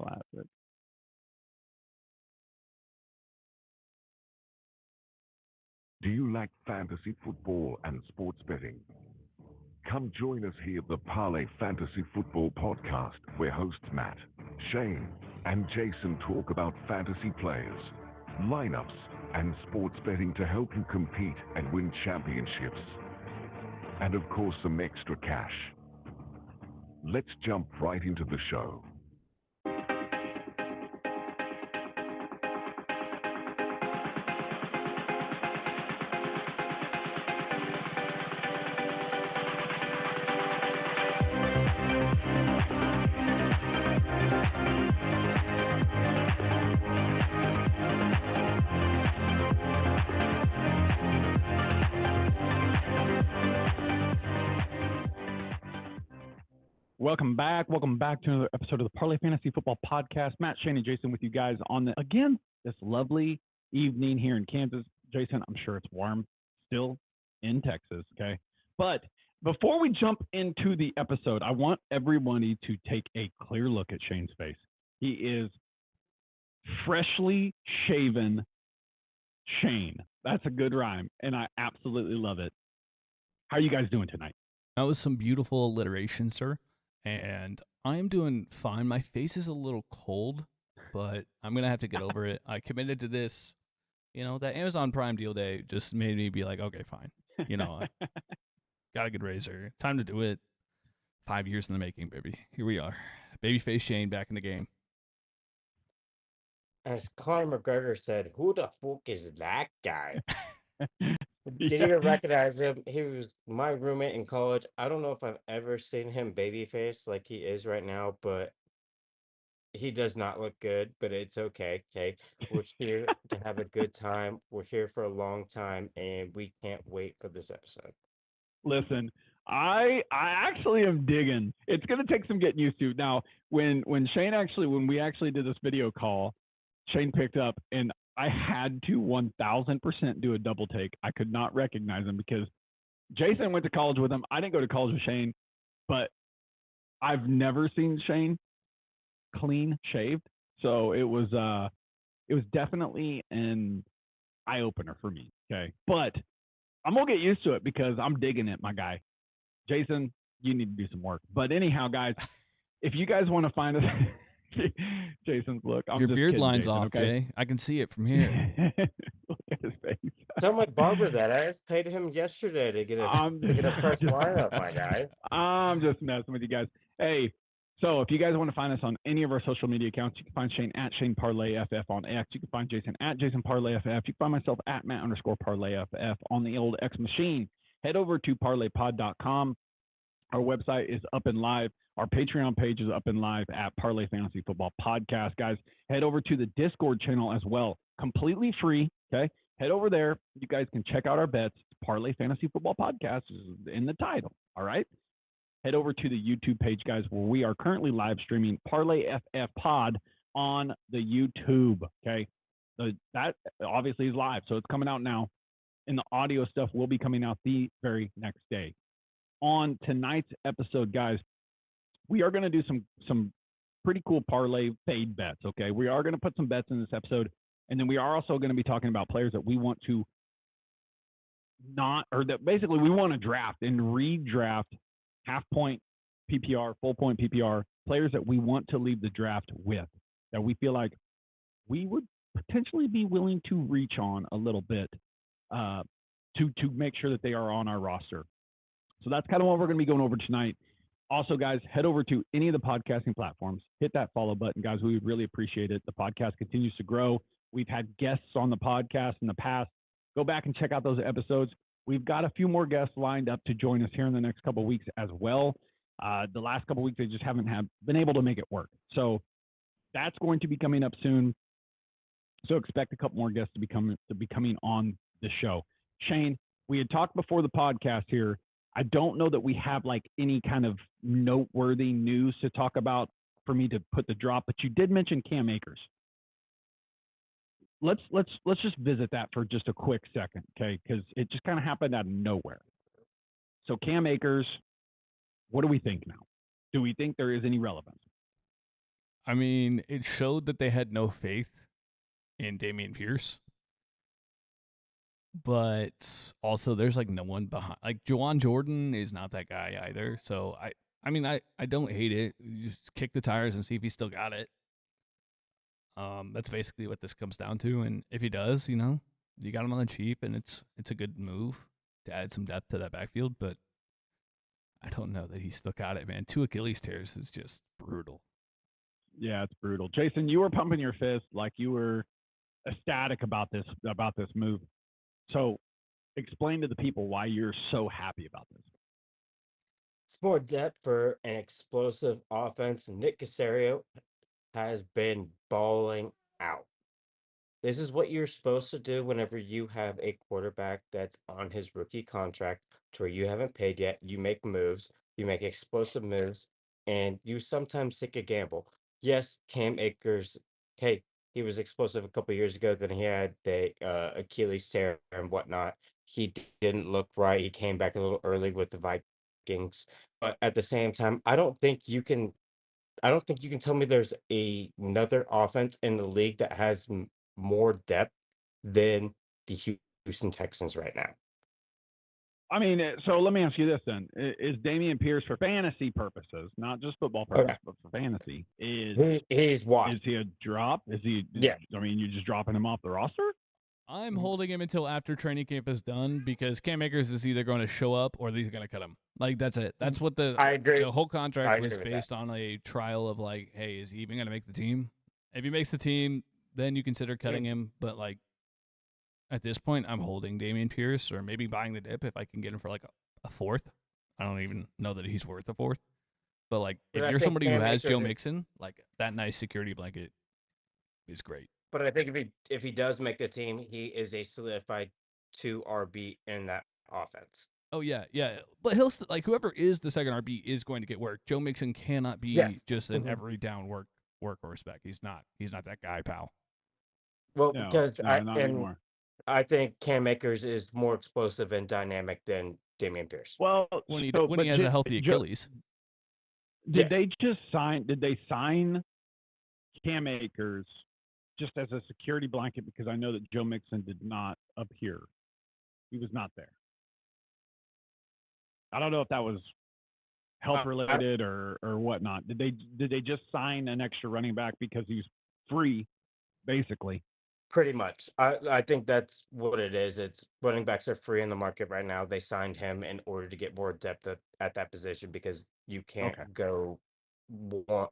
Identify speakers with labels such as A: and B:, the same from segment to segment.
A: Classic.
B: Do you like fantasy football and sports betting? Come join us here at the Parlay Fantasy Football Podcast, where hosts Matt, Shane, and Jason talk about fantasy players, lineups, and sports betting to help you compete and win championships. And of course, some extra cash. Let's jump right into the show.
A: Welcome back. Welcome back to another episode of the Parlay Fantasy Football Podcast. Matt, Shane, and Jason with you guys on this lovely evening here in Kansas. Jason, I'm sure it's warm still in Texas, okay? But before we jump into the episode, I want everybody to take a clear look at Shane's face. He is freshly shaven Shane. That's a good rhyme, and I absolutely love it. How are you guys doing tonight?
C: That was some beautiful alliteration, sir. And I am doing fine. My face is a little cold, but I'm going to have to get over it. I committed to this. You know, that Amazon Prime deal day just made me be like, okay, fine. You know, I got a good razor. Time to do it. 5 years in the making, baby. Here we are. Babyface Shane back in the game.
D: As Conor McGregor said, who the fuck is that guy? Didn't
A: Yeah.
D: even recognize him. He was my roommate in college. I don't know if I've ever seen him babyface like he is right now, but he does not look good, but it's okay. Okay. We're here to have a good time. We're here for a long time, and we can't wait for this episode.
A: Listen, I actually am digging. It's gonna take some getting used to. Now, when we actually did this video call, Shane picked up and I had to 1000% do a double take. I could not recognize him because Jason went to college with him. I didn't go to college with Shane, but I've never seen Shane clean shaved. So it was definitely an eye opener for me. Okay. But I'm gonna get used to it because I'm digging it, my guy. Jason, you need to do some work. But anyhow, guys, if you guys want to find us, Jason's look. I'm
C: Your
A: just
C: beard
A: kidding,
C: line's
A: Jason,
C: off,
A: okay?
C: Jay. I can see it from here.
A: Look at his face.
D: Tell my barber that I just paid him yesterday to get a fresh lineup, my guy.
A: I'm just messing with you guys. Hey, so if you guys want to find us on any of our social media accounts, you can find Shane at Shane Parlay FF on X. You can find Jason at Jason Parlay FF. You can find myself at Matt_Parlay FF on the old X machine. Head over to parlaypod.com. Our website is up and live. Our Patreon page is up and live at Parlay Fantasy Football Podcast. Guys, head over to the Discord channel as well. Completely free, okay? Head over there. You guys can check out our bets. Parlay Fantasy Football Podcast is in the title, all right? Head over to the YouTube page, guys, where we are currently live streaming Parlay FF Pod on the YouTube, okay? That obviously is live, so it's coming out now. And the audio stuff will be coming out the very next day. On tonight's episode, guys, we are going to do some pretty cool parlay fade bets, okay? We are going to put some bets in this episode, and then we are also going to be talking about players that we want to that basically we want to draft and redraft half-point PPR, full-point PPR, players that we want to leave the draft with, that we feel like we would potentially be willing to reach on a little bit to make sure that they are on our roster. So that's kind of what we're going to be going over tonight. Also, guys, head over to any of the podcasting platforms. Hit that follow button, guys. We would really appreciate it. The podcast continues to grow. We've had guests on the podcast in the past. Go back and check out those episodes. We've got a few more guests lined up to join us here in the next couple of weeks as well. The last couple of weeks, they just haven't been able to make it work. So that's going to be coming up soon. So expect a couple more guests to be coming on the show. Shane, we had talked before the podcast here. I don't know that we have like any kind of noteworthy news to talk about for me to put the drop, but you did mention Cam Akers. Let's just visit that for just a quick second, okay? Because it just kind of happened out of nowhere. So Cam Akers, what do we think now? Do we think there is any relevance?
C: I mean, it showed that they had no faith in Damian Pierce. But also there's like no one behind, like Juwan Jordan is not that guy either. So I don't hate it. You just kick the tires and see if he still got it. That's basically what this comes down to. And if he does, you got him on the cheap, and it's a good move to add some depth to that backfield. But I don't know that he still got it, man. 2 Achilles tears is just brutal.
A: Yeah, it's brutal. Jason, you were pumping your fist like you were ecstatic about this move. So explain to the people why you're so happy about this.
D: It's more depth for an explosive offense. Nick Casario has been balling out. This is what you're supposed to do whenever you have a quarterback that's on his rookie contract to where you haven't paid yet. You make moves, you make explosive moves, and you sometimes take a gamble. Yes, Cam Akers, hey, he was explosive a couple years ago. Then he had the Achilles tear and whatnot. He didn't look right. He came back a little early with the Vikings. But at the same time, I don't think you can tell me there's another offense in the league that has more depth than the Houston Texans right now.
A: I mean, so let me ask you this then: is Damian Pierce, for fantasy purposes, not just football purposes, but for fantasy,
D: He's washed.
A: is he a drop? Is he?
D: Yeah.
A: I mean, you're just dropping him off the roster?
C: I'm holding him until after training camp is done because Cam Akers is either going to show up or they're going to cut him. Like, that's it. That's what
D: I agree.
C: the whole
D: I
C: contract
D: agree
C: was
D: with
C: based on, a trial of like, hey, is he even going to make the team? If he makes the team, then you consider cutting him. But like at this point, I'm holding Damian Pierce or maybe buying the dip if I can get him for like a fourth. I don't even know that he's worth a fourth. But like,
D: But
C: if
D: I
C: you're
D: think
C: somebody who
D: Cam
C: has
D: Akers
C: Joe
D: is-
C: Mixon, like that nice security blanket is great.
D: But I think if he does make the team, he is a solidified 2 RB in that offense.
C: Oh yeah, yeah. But he'll like whoever is the second RB is going to get work. Joe Mixon cannot be
D: Yes.
C: just an
D: Mhm.
C: every down workhorse back. He's not. He's not that guy, pal.
D: Well,
A: No,
D: because
A: not anymore.
D: I think Cam Akers is more explosive and dynamic than Damian Pierce.
A: Well,
C: When he
A: so,
C: when
A: but
C: he has a
A: J-
C: healthy
A: Joe-
C: Achilles.
A: Did
D: Yes.
A: they just sign? Did they sign Cam Akers just as a security blanket? Because I know that Joe Mixon did not appear. He was not there. I don't know if that was health related or whatnot. Did they just sign an extra running back because he's free, basically?
D: Pretty much. I think that's what it is. It's running backs are free in the market right now. They signed him in order to get more depth at that position because you can't
A: Okay.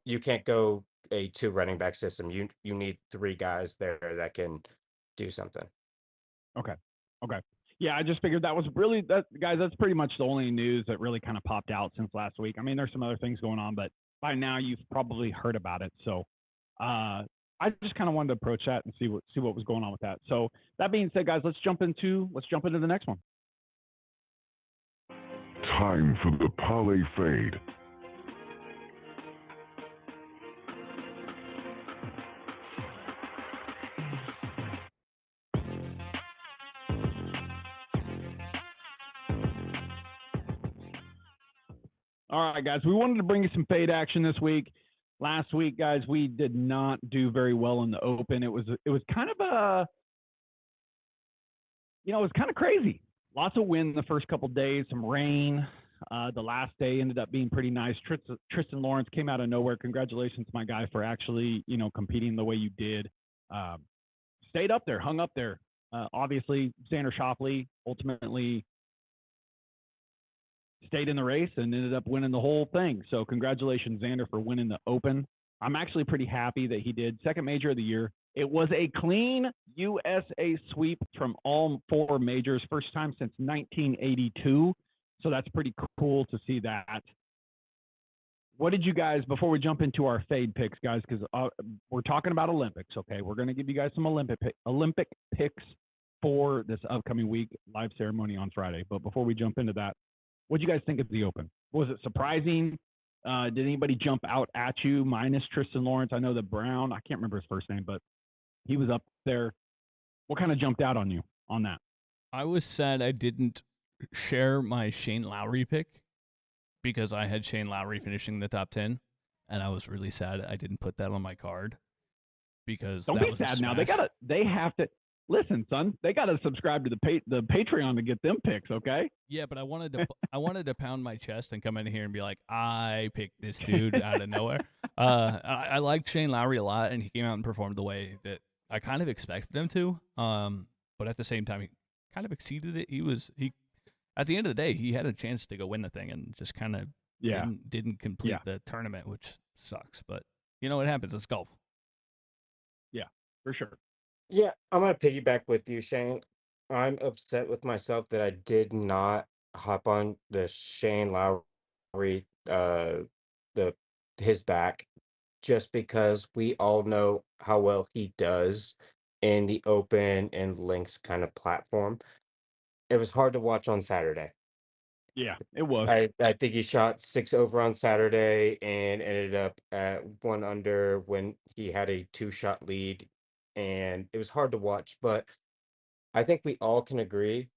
D: you can't go a 2 running back system. You need 3 guys there that can do something.
A: Okay. Yeah, I just figured that was really that, guys. That's pretty much the only news that really kind of popped out since last week. I mean, there's some other things going on, but by now you've probably heard about it. So, I just kind of wanted to approach that and see what was going on with that. So that being said, guys, let's jump into the next one.
B: Time for the Parlay Fade.
A: All right, guys, we wanted to bring you some fade action this week. Last week, guys, we did not do very well in the open. It was kind of it was kind of crazy. Lots of wind the first couple days, some rain. The last day ended up being pretty nice. Tristan Lawrence came out of nowhere. Congratulations, my guy, for actually competing the way you did. Stayed up there, hung up there. Obviously, Xander Schauffele ultimately stayed in the race and ended up winning the whole thing. So congratulations, Xander, for winning the Open. I'm actually pretty happy that he did. Second major of the year. It was a clean USA sweep from all 4 majors. First time since 1982. So that's pretty cool to see that. What did you guys, before we jump into our fade picks, guys, because we're talking about Olympics, okay? We're going to give you guys some Olympic picks for this upcoming week, live ceremony on Friday. But before we jump into that, what do you guys think of the Open? Was it surprising? Did anybody jump out at you, minus Tristan Lawrence? I know that Brown, I can't remember his first name, but he was up there. What kind of jumped out on you on that?
C: I was sad I didn't share my Shane Lowry pick because I had Shane Lowry finishing the top 10. and I was really sad I didn't put that on my card because
A: Don't
C: that
A: be
C: was a
A: sad now.
C: smash.
A: They have to listen, son. They gotta subscribe to the Patreon to get them picks, okay?
C: Yeah, but I wanted to pound my chest and come in here and be like, I picked this dude out of nowhere. I liked Shane Lowry a lot, and he came out and performed the way that I kind of expected him to. But at the same time, he kind of exceeded it. He at the end of the day, he had a chance to go win the thing and just kind of
A: Yeah.
C: didn't complete the tournament, which sucks. But you know what happens? It's golf.
A: Yeah, for sure.
D: Yeah, I'm gonna piggyback with you, Shane. I'm upset with myself that I did not hop on the Shane Lowry, the his back, just because we all know how well he does in the open and links kind of platform. It was hard to watch on Saturday.
A: Yeah, it was.
D: I think he shot 6 over on Saturday and ended up at 1 under when he had a 2 shot lead, and it was hard to watch. But I think we all can agree,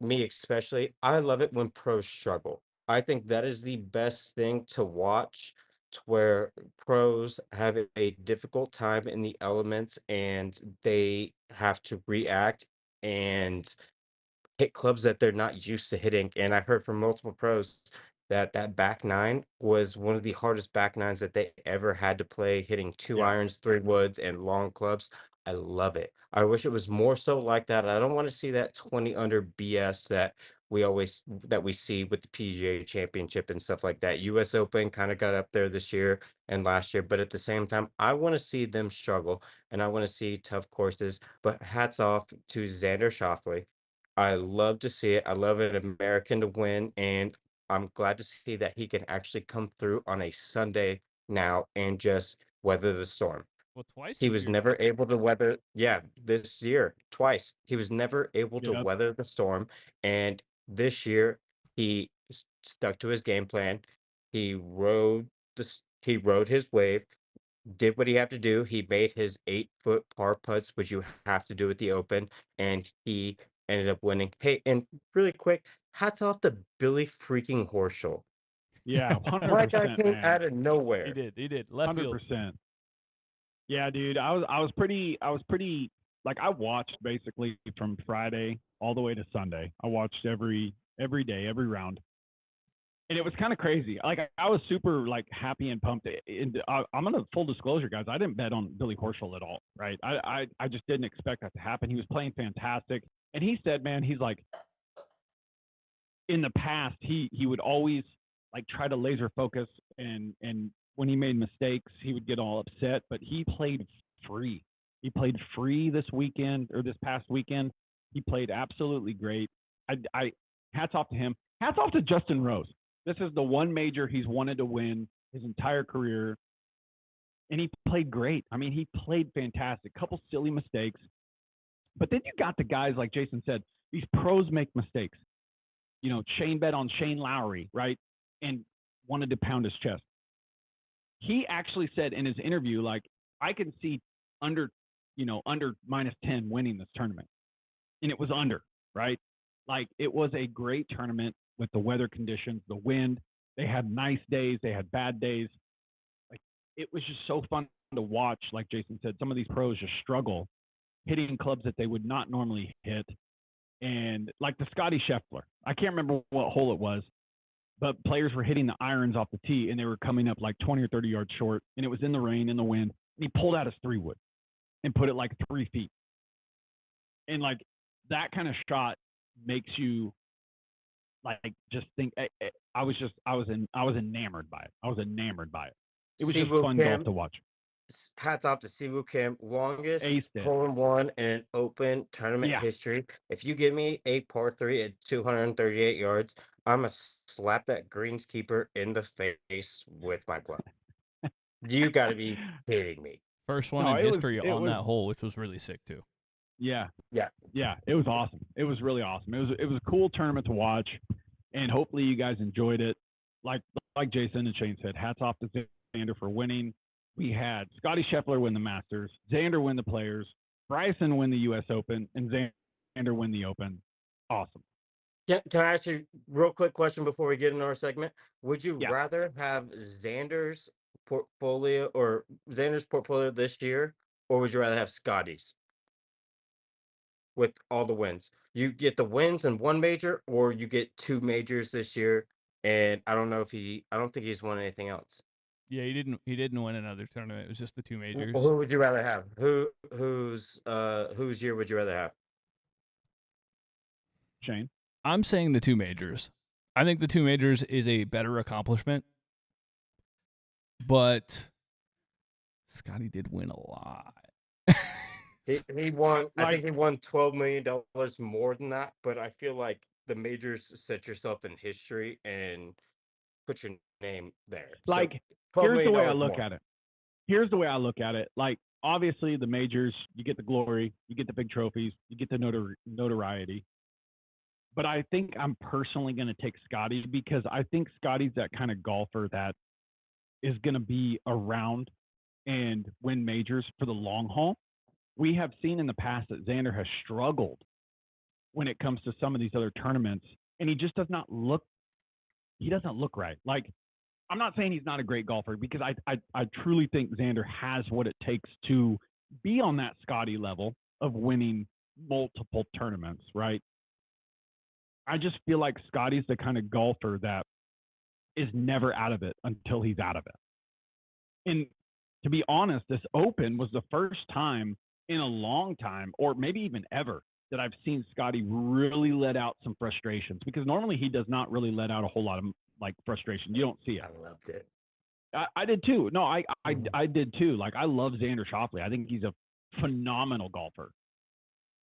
D: me especially, I love it when pros struggle. I think that is the best thing to watch, to where pros have a difficult time in the elements and they have to react and hit clubs that they're not used to hitting. And I heard from multiple pros that that back nine was one of the hardest back nines that they ever had to play, hitting two
A: Yeah.
D: irons, three woods, and long clubs. I love it. I wish it was more so like that. I don't want to see that 20 under BS that we see with the PGA Championship and stuff like that. US Open kind of got up there this year and last year, but at the same time, I want to see them struggle and I want to see tough courses. But hats off to Xander Schauffele. I love to see it. I love an American to win, and I'm glad to see that he can actually come through on a Sunday now and just weather the storm.
C: Well, twice
D: He
C: this
D: was
C: year.
D: never able to weather, yeah, this year, twice. He was never able to
A: Yep.
D: weather the storm, and this year he stuck to his game plan. He rode his wave, did what he had to do. He made his 8 foot par putts, which you have to do at the Open, and he ended up winning. Hey, and really quick, hats off to Billy freaking Horschel.
A: Yeah,
D: My guy
A: 100%,
D: came
A: man.
D: out of nowhere.
C: He did. Left field.
A: 100%. Yeah, dude. I was pretty like I watched basically from Friday all the way to Sunday. I watched every day, every round. And it was kind of crazy. Like I was super like happy and pumped. And I'm gonna full disclosure, guys. I didn't bet on Billy Horschel at all, right? I just didn't expect that to happen. He was playing fantastic, and he said, man, he's like, in the past, he would always like try to laser focus, and when he made mistakes, he would get all upset. But he played free. He played free this weekend or this past weekend. He played absolutely great. I hats off to him. Hats off to Justin Rose. This is the one major he's wanted to win his entire career, and he played great. I mean, he played fantastic. Couple silly mistakes, but then you got the guys like Jason said. These pros make mistakes. You know, Shane bet on Shane Lowry, right? And wanted to pound his chest. He actually said in his interview, like, I can see under, under -10 winning this tournament. And it was under, right? Like, it was a great tournament with the weather conditions, the wind. They had nice days, they had bad days. Like, it was just so fun to watch. Like Jason said, some of these pros just struggle hitting clubs that they would not normally hit. And like the Scotty Scheffler, I can't remember what hole it was, but players were hitting the irons off the tee and they were coming up like 20 or 30 yards short. And it was in the rain, in the wind. And he pulled out his 3-wood and put it like 3 feet. And like that kind of shot makes you like just think. I was enamored by it. I was enamored by it. It was just
D: Siwoo
A: fun golf
D: Kim,
A: to watch.
D: hats off to Siwoo Kim, longest
A: Aced it.
D: hole-in-one in an Open tournament
A: Yeah.
D: history. If you give me a par three at 238 yards, I'm gonna slap that greenskeeper in the face with my club. You got to be kidding me.
C: First one
A: No,
C: in
A: it was-
C: history
A: it
C: on
A: was-
C: that hole, which was really sick too.
A: Yeah.
D: Yeah.
A: Yeah, it was awesome. It was really awesome. It was a cool tournament to watch, and hopefully you guys enjoyed it. Like Jason and Shane said, hats off to Xander for winning. We had Scotty Scheffler win the Masters, Xander win the Players, Bryson win the U.S. Open, and Xander win the Open. Awesome.
D: Can I ask you a real quick question before we get into our segment? Would you
A: Yeah.
D: rather have Xander's portfolio or Xander's portfolio this year, or would you rather have Scotty's with all the wins? You get the wins in one major, or you get two majors this year. And I don't know if I don't think he's won anything else.
C: Yeah, he didn't win another tournament. It was just the two majors.
D: Who would you rather have? Whose year would you rather have?
A: Shane.
C: I'm saying the two majors. I think the two majors is a better accomplishment, but Scotty did win a lot.
D: He won. I think he won $12 million more than that. But I feel like the majors set yourself in history and put your name there.
A: Like,
D: so
A: here's the way I
D: $12 million
A: look
D: more.
A: at it. Here's the way I look at it. Like, obviously, the majors, you get the glory, you get the big trophies, you get the notoriety. But I think I'm personally going to take Scotty because I think Scotty's that kind of golfer that is going to be around and win majors for the long haul. We have seen in the past that Xander has struggled when it comes to some of these other tournaments, and he just does not look. He doesn't look right. Like, I'm not saying he's not a great golfer because I truly think Xander has what it takes to be on that Scotty level of winning multiple tournaments, right? I just feel like Scotty's the kind of golfer that is never out of it until he's out of it. And to be honest, this Open was the first time in a long time, or maybe even ever, that I've seen Scotty really let out some frustrations because normally he does not really let out a whole lot of like frustration. You don't see it.
D: I loved it.
A: I did too. No, I did too. Like, I love Xander Schauffele. I think he's a phenomenal golfer.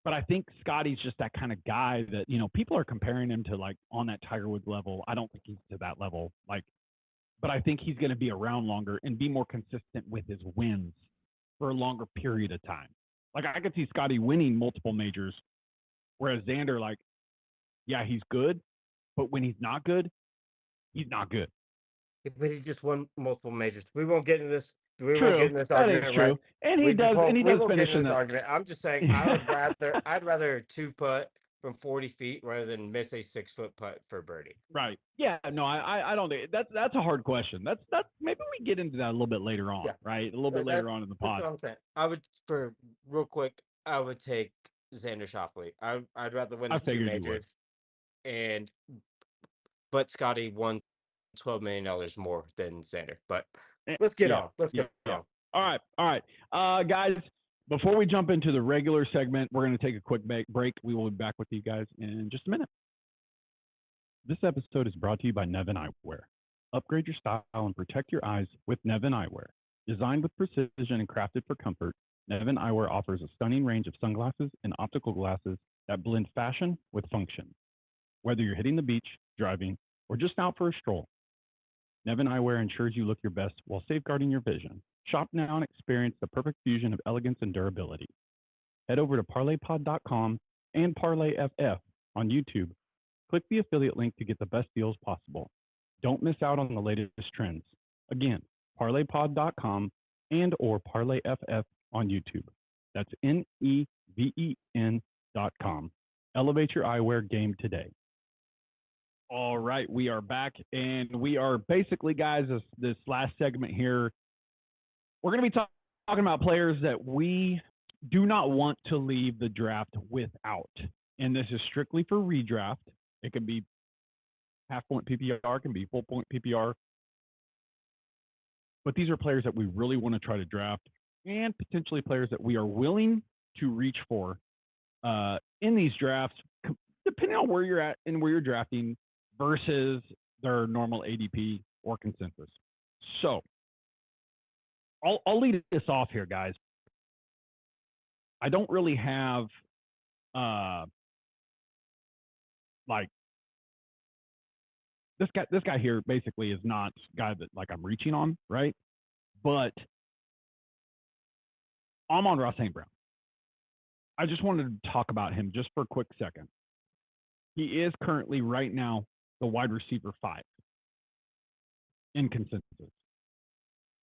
A: But I think Scotty's just that kind of guy that, people are comparing him to like on that Tiger Woods level. I don't think he's to that level. Like, but I think he's going to be around longer and be more consistent with his wins for a longer period of time. Like, I could see Scotty winning multiple majors, whereas Xander, like, yeah, he's good, but when he's not good, he's not good.
D: But he just won multiple majors. We won't get into this. We won't
A: True.
D: get into this
A: That
D: argument,
A: is true.
D: right?
A: And he
D: We just
A: does.
D: won't.
A: And he
D: We
A: does
D: won't get
A: finish
D: into
A: in
D: this
A: the.
D: argument. I'm just saying, I'd rather two putt from 40 feet rather than miss a 6-foot putt for birdie.
A: Right. Yeah. No, I don't think that's a hard question. That's maybe we get into that a little bit later on.
D: Yeah.
A: Right. A little bit later on in the
D: That's
A: pod.
D: what I'm saying. I would, for real quick, I would take Xander Schauffele. I'd rather win
A: I
D: the two
A: figured you would.
D: majors, but Scotty won $12 million more than Xander. But let's get on. Let's get on.
A: All right. Guys, before we jump into the regular segment, we're going to take a quick break. We will be back with you guys in just a minute. This episode is brought to you by Nevin Eyewear. Upgrade your style and protect your eyes with Nevin Eyewear. Designed with precision and crafted for comfort, Nevin Eyewear offers a stunning range of sunglasses and optical glasses that blend fashion with function. Whether you're hitting the beach, driving, or just out for a stroll, Nevin Eyewear ensures you look your best while safeguarding your vision. Shop now and experience the perfect fusion of elegance and durability. Head over to parlaypod.com and ParlayFF on YouTube. Click the affiliate link to get the best deals possible. Don't miss out on the latest trends. Again, parlaypod.com and or ParlayFF on YouTube. That's NEVEN.com. Elevate your eyewear game today. All right, we are back, and we are basically, guys, this last segment here, we're going to be talking about players that we do not want to leave the draft without. And this is strictly for redraft. It can be half-point PPR, it can be full-point PPR. But these are players that we really want to try to draft and potentially players that we are willing to reach for in these drafts, depending on where you're at and where you're drafting versus their normal ADP or consensus. So I'll lead this off here, guys. I don't really have like this guy here basically is not a guy that like I'm reaching on, right? But Amon-Ra St. Brown. I just wanted to talk about him just for a quick second. He is currently right now the wide receiver 5 in consensus.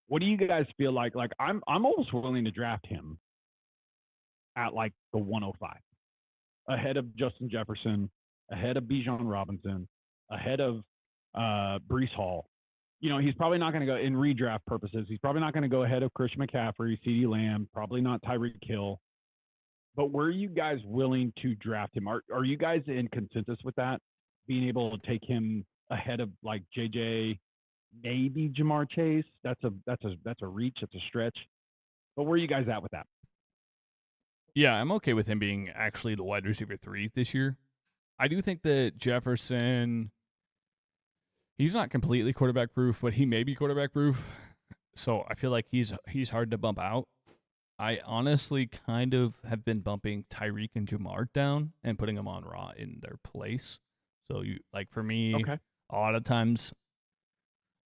A: What do you guys feel like? Like I'm almost willing to draft him at like the 105, ahead of Justin Jefferson, ahead of Bijan Robinson, ahead of Breece Hall. he's probably not going to go in redraft purposes. He's probably not going to go ahead of Christian McCaffrey, CeeDee Lamb, probably not Tyreek Hill. But were you guys willing to draft him? Are you guys in consensus with that? Being able to take him ahead of like JJ, maybe Jamar Chase? That's a reach. That's a stretch. But where are you guys at with that?
C: Yeah, I'm okay with him being actually the wide receiver 3 this year. I do think that Jefferson, he's not completely quarterback proof, but he may be quarterback proof. So I feel like he's hard to bump out. I honestly kind of have been bumping Tyreek and Jamar down and putting them on Raw in their place. So for me,
A: Okay.
C: a lot of times,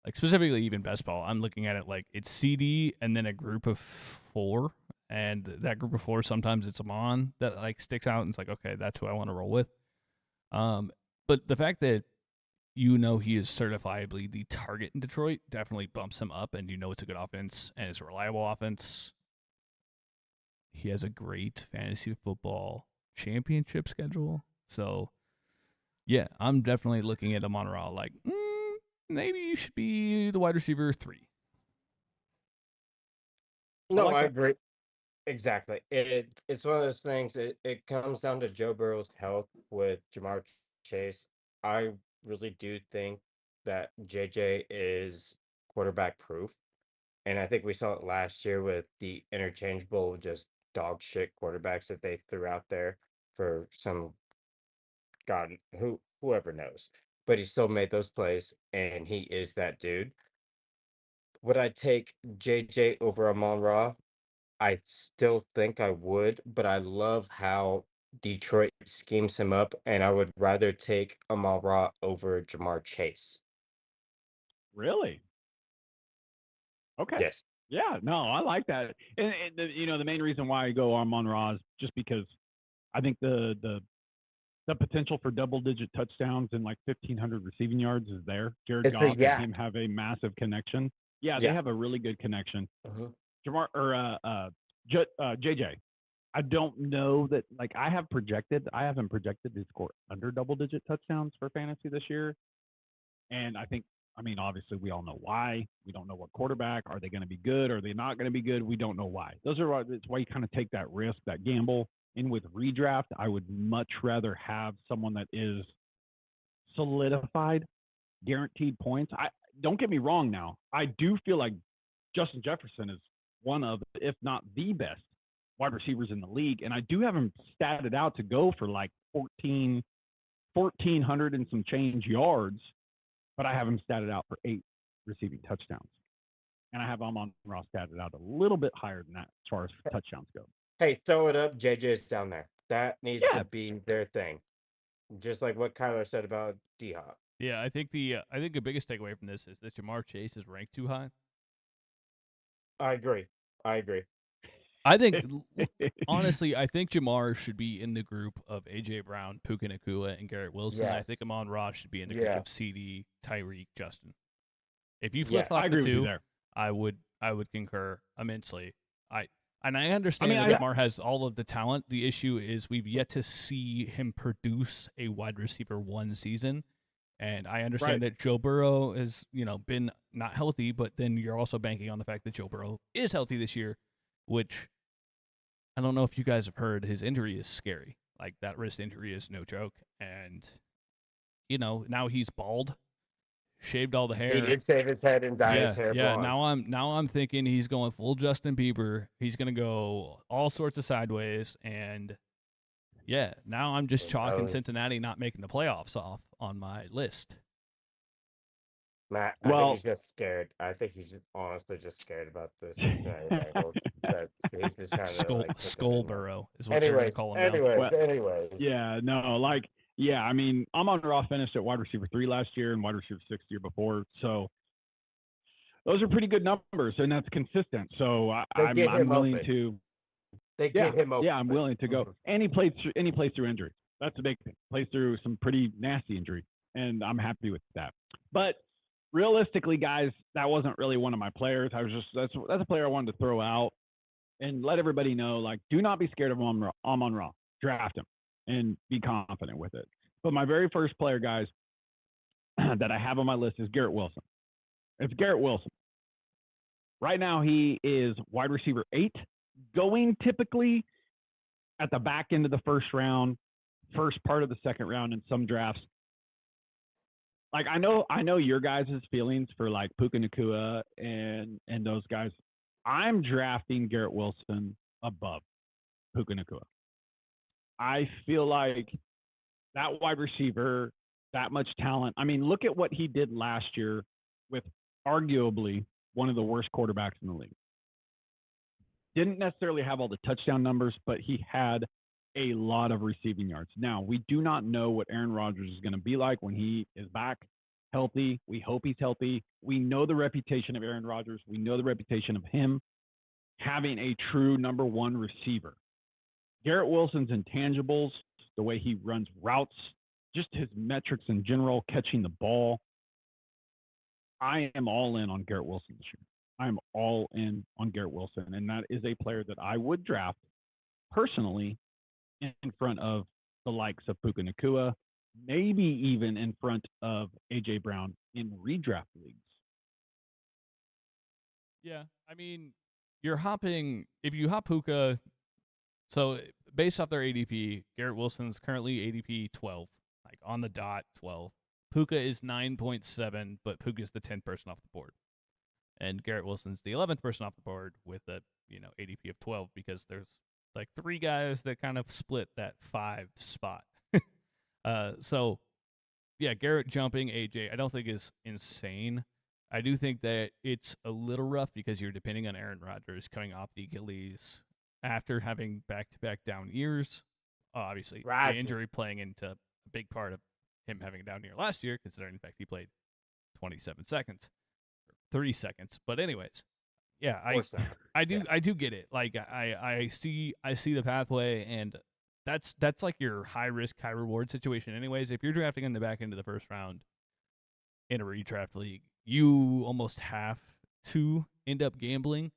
C: like specifically even best ball, I'm looking at it like it's CD and then a group of 4, and that group of 4 sometimes it's Amon that like sticks out and it's like, okay, that's who I want to roll with. But the fact that he is certifiably the target in Detroit definitely bumps him up, and it's a good offense and it's a reliable offense. He has a great fantasy football championship schedule. So, yeah, I'm definitely looking at Amon Ra like, maybe you should be the wide receiver 3.
D: No,
A: like
D: I
A: that.
D: agree. Exactly. It's one of those things. It comes down to Joe Burrow's health with Jamar Chase. I really do think that JJ is quarterback proof. And I think we saw it last year with the interchangeable, just dog shit quarterbacks that they threw out there for some God whoever knows. But he still made those plays, and he is that dude. Would I take JJ over Amon Ra? I still think I would, but I love how Detroit schemes him up, and I would rather take Amon Ra over Jamar Chase.
A: Really? Okay.
D: Yes.
A: Yeah, no, I like that. And the main reason why I go on Ra is just because I think the potential for double-digit touchdowns and like 1,500 receiving yards is there. Jared
D: It's a
A: Goff and
D: yak.
A: him have a massive connection. Yeah, they
D: Yeah.
A: have a really good connection.
D: Mhm.
A: Jamar or JJ. I don't know that. Like I haven't projected to score under double-digit touchdowns for fantasy this year. And obviously, we all know why. We don't know what quarterback. Are they going to be good? Are they not going to be good? We don't know why. It's why you kind of take that risk, that gamble. And with redraft, I would much rather have someone that is solidified, guaranteed points. Don't get me wrong now. I do feel like Justin Jefferson is one of, if not the best wide receivers in the league. And I do have him statted out to go for like 1,400 and some change yards, but I have him statted out for 8 receiving touchdowns. And I have Amon Ross statted out a little bit higher than that as far as touchdowns go.
D: Hey, throw it up. JJ's down there. That needs
A: Yeah.
D: to be their thing. Just like what Kyler said about D-Hop.
C: Yeah, I think the biggest takeaway from this is that Jamar Chase is ranked too high.
D: I agree.
C: I think, honestly, I think Jamar should be in the group of A.J. Brown, Puka Nacua, and Garrett Wilson. I think
D: Yes.
C: Amon Ra should be in the group
D: Yeah.
C: of CD, Tyreek, Justin. If you
D: Yes.
C: flip
A: I
C: flop
A: agree
C: the
A: with you
C: two,
A: there.
C: I would concur immensely. I understand that Jamar has all of the talent. The issue is we've yet to see him produce a wide receiver 1 season. And I understand that Joe Burrow has, been not healthy, but then you're also banking on the fact that Joe Burrow is healthy this year, which I don't know if you guys have heard, his injury is scary. Like, that wrist injury is no joke. And, now he's bald, shaved all the hair.
D: He did shave his head and dye his hair blonde.
C: Now I'm thinking he's going full Justin Bieber. He's gonna go all sorts of sideways, and yeah, now I'm just chalking Cincinnati not making the playoffs off on my list.
D: Matt, I think he's just scared. I think he's honestly just scared about the Cincinnati Bengals. He's just trying to
C: Skullborough is what they're gonna call him now.
D: Anyways.
A: Yeah, no, I mean, Amon Ra finished at wide receiver 3 last year and wide receiver 6 the year before. So those are pretty good numbers, and that's consistent. So I'm willing to.
D: They get him open.
A: Yeah, I'm willing to go. And he plays through injury. That's the big thing. Plays through some pretty nasty injury, and I'm happy with that. But realistically, guys, that wasn't really one of my players. That's a player I wanted to throw out and let everybody know, like, do not be scared of Amon Ra. Draft him and be confident with it. But my very first player, guys, that I have on my list is Garrett Wilson. It's Garrett Wilson. Right now, he is wide receiver 8, going typically at the back end of the first round, first part of the second round in some drafts. Like I know your guys' feelings for like Puka Nacua and those guys. I'm drafting Garrett Wilson above Puka Nacua. I feel like that wide receiver, that much talent. I mean, look at what he did last year with arguably one of the worst quarterbacks in the league. Didn't necessarily have all the touchdown numbers, but he had a lot of receiving yards. Now, we do not know what Aaron Rodgers is going to be like when he is back healthy. We hope he's healthy. We know the reputation of Aaron Rodgers. We know the reputation of him having a true number one receiver. Garrett Wilson's intangibles, the way he runs routes, just his metrics in general, catching the ball. I am all in on Garrett Wilson this year. I am all in on Garrett Wilson, and that is a player that I would draft personally in front of the likes of Puka Nacua, maybe even in front of A.J. Brown in redraft leagues.
C: Yeah, I mean, you're hopping, if you hop Puka, so based off their ADP, Garrett Wilson's currently ADP 12, like on the dot 12. Puka is 9.7, but Puka's the 10th person off the board. And Garrett Wilson's the 11th person off the board with a, ADP of 12 because there's like 3 guys that kind of split that 5 spot. So, yeah, Garrett jumping AJ, I don't think is insane. I do think that it's a little rough because you're depending on Aaron Rodgers coming off the Achilles after having back-to-back down years. Obviously, the injury playing into a big part of him having a down year last year, considering the fact he played 27 seconds, 30 seconds. But anyways, yeah, I do get it. Like I see the pathway, and that's like your high risk, high reward situation. Anyways, if you're drafting in the back end of the first round in a redraft league, you almost have to end up gambling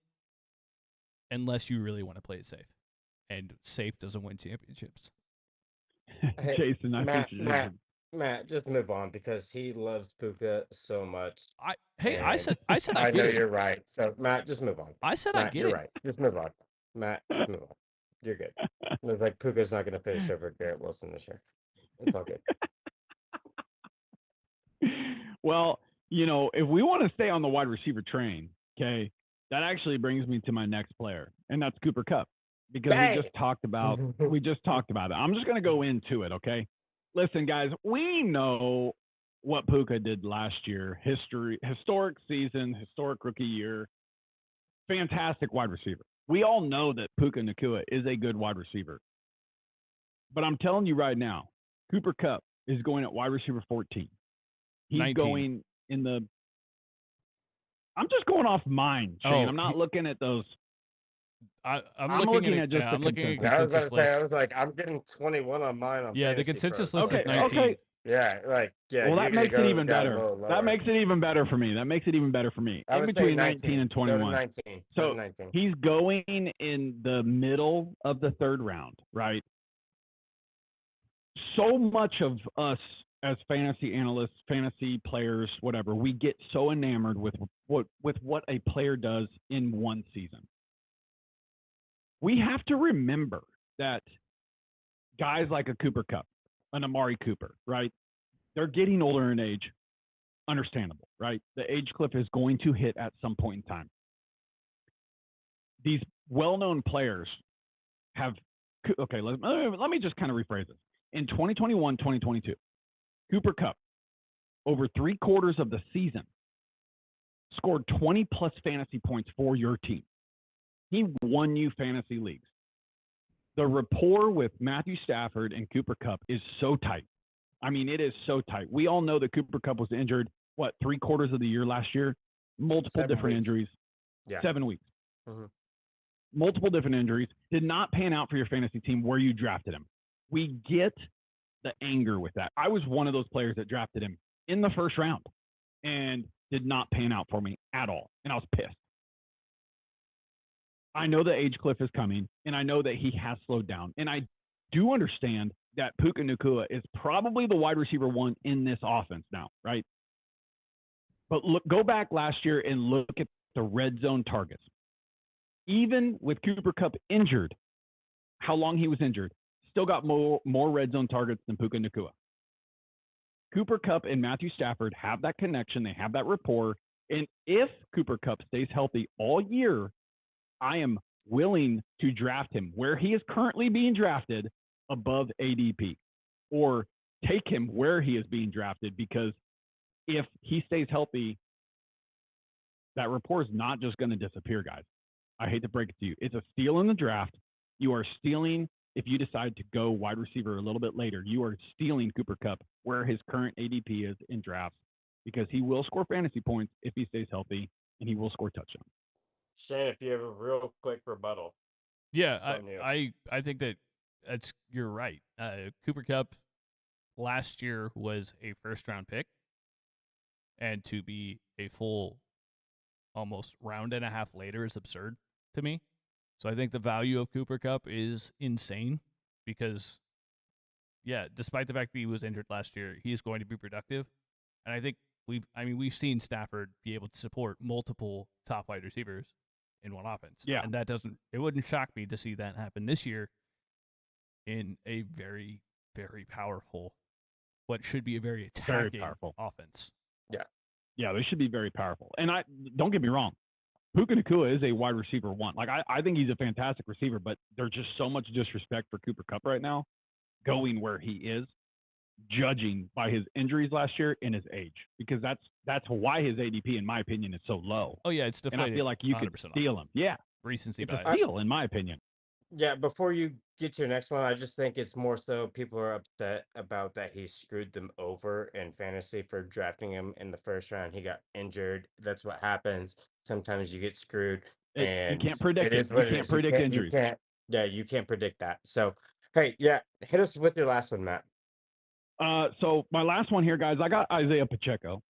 C: unless you really want to play it safe. And safe doesn't win championships.
D: Hey,
A: Jason, I think you
D: Matt, just move on because he loves Puka so much.
C: I said I
D: I
C: get
D: know
C: it.
D: you're right. So Matt, just move on.
C: I said
D: Matt,
C: I get
D: you're
C: it.
D: right. Just move on. Matt, just move on. You're good. It's like Puka's not going to finish over Garrett Wilson this year. It's all good.
A: Well, if we want to stay on the wide receiver train, okay, that actually brings me to my next player, and that's Cooper Kupp, because we just talked about it. I'm just going to go into it, okay? Listen, guys, we know what Puka did last year. Historic season, historic rookie year, fantastic wide receiver. We all know that Puka Nacua is a good wide receiver. But I'm telling you right now, Cooper Kupp is going at wide receiver 14. He's
C: 19.
A: going in the – I'm just going off mine, Shane. I'm not looking at those.
C: I'm looking at just
D: I was
C: consensus
D: about to say, I
C: list.
D: was like, I'm getting 21 on mine on
C: Yeah, the
D: Fantasy
C: consensus
D: Pros.
C: list is 19.
A: Okay.
D: Yeah,
A: Well, that makes it even better. That makes it even better for me.
D: I
A: In
D: would
A: between
D: say
A: 19 and 21.
D: Go to 19.
A: So
D: Go to 19.
A: he's going in the middle of the third round, right? So much of us as fantasy analysts, fantasy players, whatever, we get so enamored with what a player does in one season. We have to remember that guys like a Cooper Kupp, an Amari Cooper, right? They're getting older in age. Understandable, right? The age cliff is going to hit at some point in time. These well-known players have – okay, let me just kind of rephrase this. In 2021, 2022, Cooper Kupp, over 3/4 of the season, scored 20-plus fantasy points for your team. He won you fantasy leagues. The rapport with Matthew Stafford and Cooper Kupp is so tight. I mean, it is so tight. We all know that Cooper Kupp was injured, 3/4 of the year last year? Multiple different injuries.
D: Yeah.
A: 7 weeks.
D: Mhm.
A: Multiple different injuries. Did not pan out for your fantasy team where you drafted him. We get the anger with that. I was one of those players that drafted him in the first round and did not pan out for me at all. And I was pissed. I know the age cliff is coming, and I know that he has slowed down. And I do understand that Puka Nacua is probably the wide receiver 1 in this offense now, right? But go back last year and look at the red zone targets. Even with Cooper Kupp injured, how long he was injured, still got more red zone targets than Puka Nacua. Cooper Kupp and Matthew Stafford have that connection. They have that rapport. And if Cooper Kupp stays healthy all year, I am willing to draft him where he is currently being drafted above ADP, or take him where he is being drafted, because if he stays healthy, that rapport is not just going to disappear, guys. I hate to break it to you. It's a steal in the draft. You are stealing if you decide to go wide receiver a little bit later. You are stealing Cooper Kupp where his current ADP is in drafts, because he will score fantasy points if he stays healthy, and he will score touchdowns.
D: Shane, if you have a real quick rebuttal.
C: Yeah,
D: from you.
C: I think that you're right. Cooper Kupp last year was a first-round pick, and to be a full almost round and a half later is absurd to me. So I think the value of Cooper Kupp is insane because, yeah, despite the fact that he was injured last year, he is going to be productive. And I think we've seen Stafford be able to support multiple top wide receivers in one offense.
A: Yeah.
C: And it wouldn't shock me to see that happen this year in a very, very powerful, what should be a very attacking offense.
D: Yeah.
A: Yeah, they should be very powerful. And don't get me wrong, Puka Nacua is a wide receiver one. Like, I think he's a fantastic receiver, but there's just so much disrespect for Cooper Kupp right now, going where he is, judging by his injuries last year and his age, because that's why his ADP, in my opinion, is so low.
C: Oh yeah, it's deflated.
A: And I feel like you could steal him. Yeah,
C: recency
A: it's
C: bias.
A: a steal, in my opinion.
D: Yeah, before you get to your next one, I just think it's more so people are upset about that he screwed them over in fantasy for drafting him in the first round. He got injured. That's what happens. Sometimes you get screwed, and
A: you can't predict it. You can't predict injuries.
D: You can't predict that. So, hey, yeah, hit us with your last one, Matt.
A: So my last one here, guys, I got Isaiah Pacheco.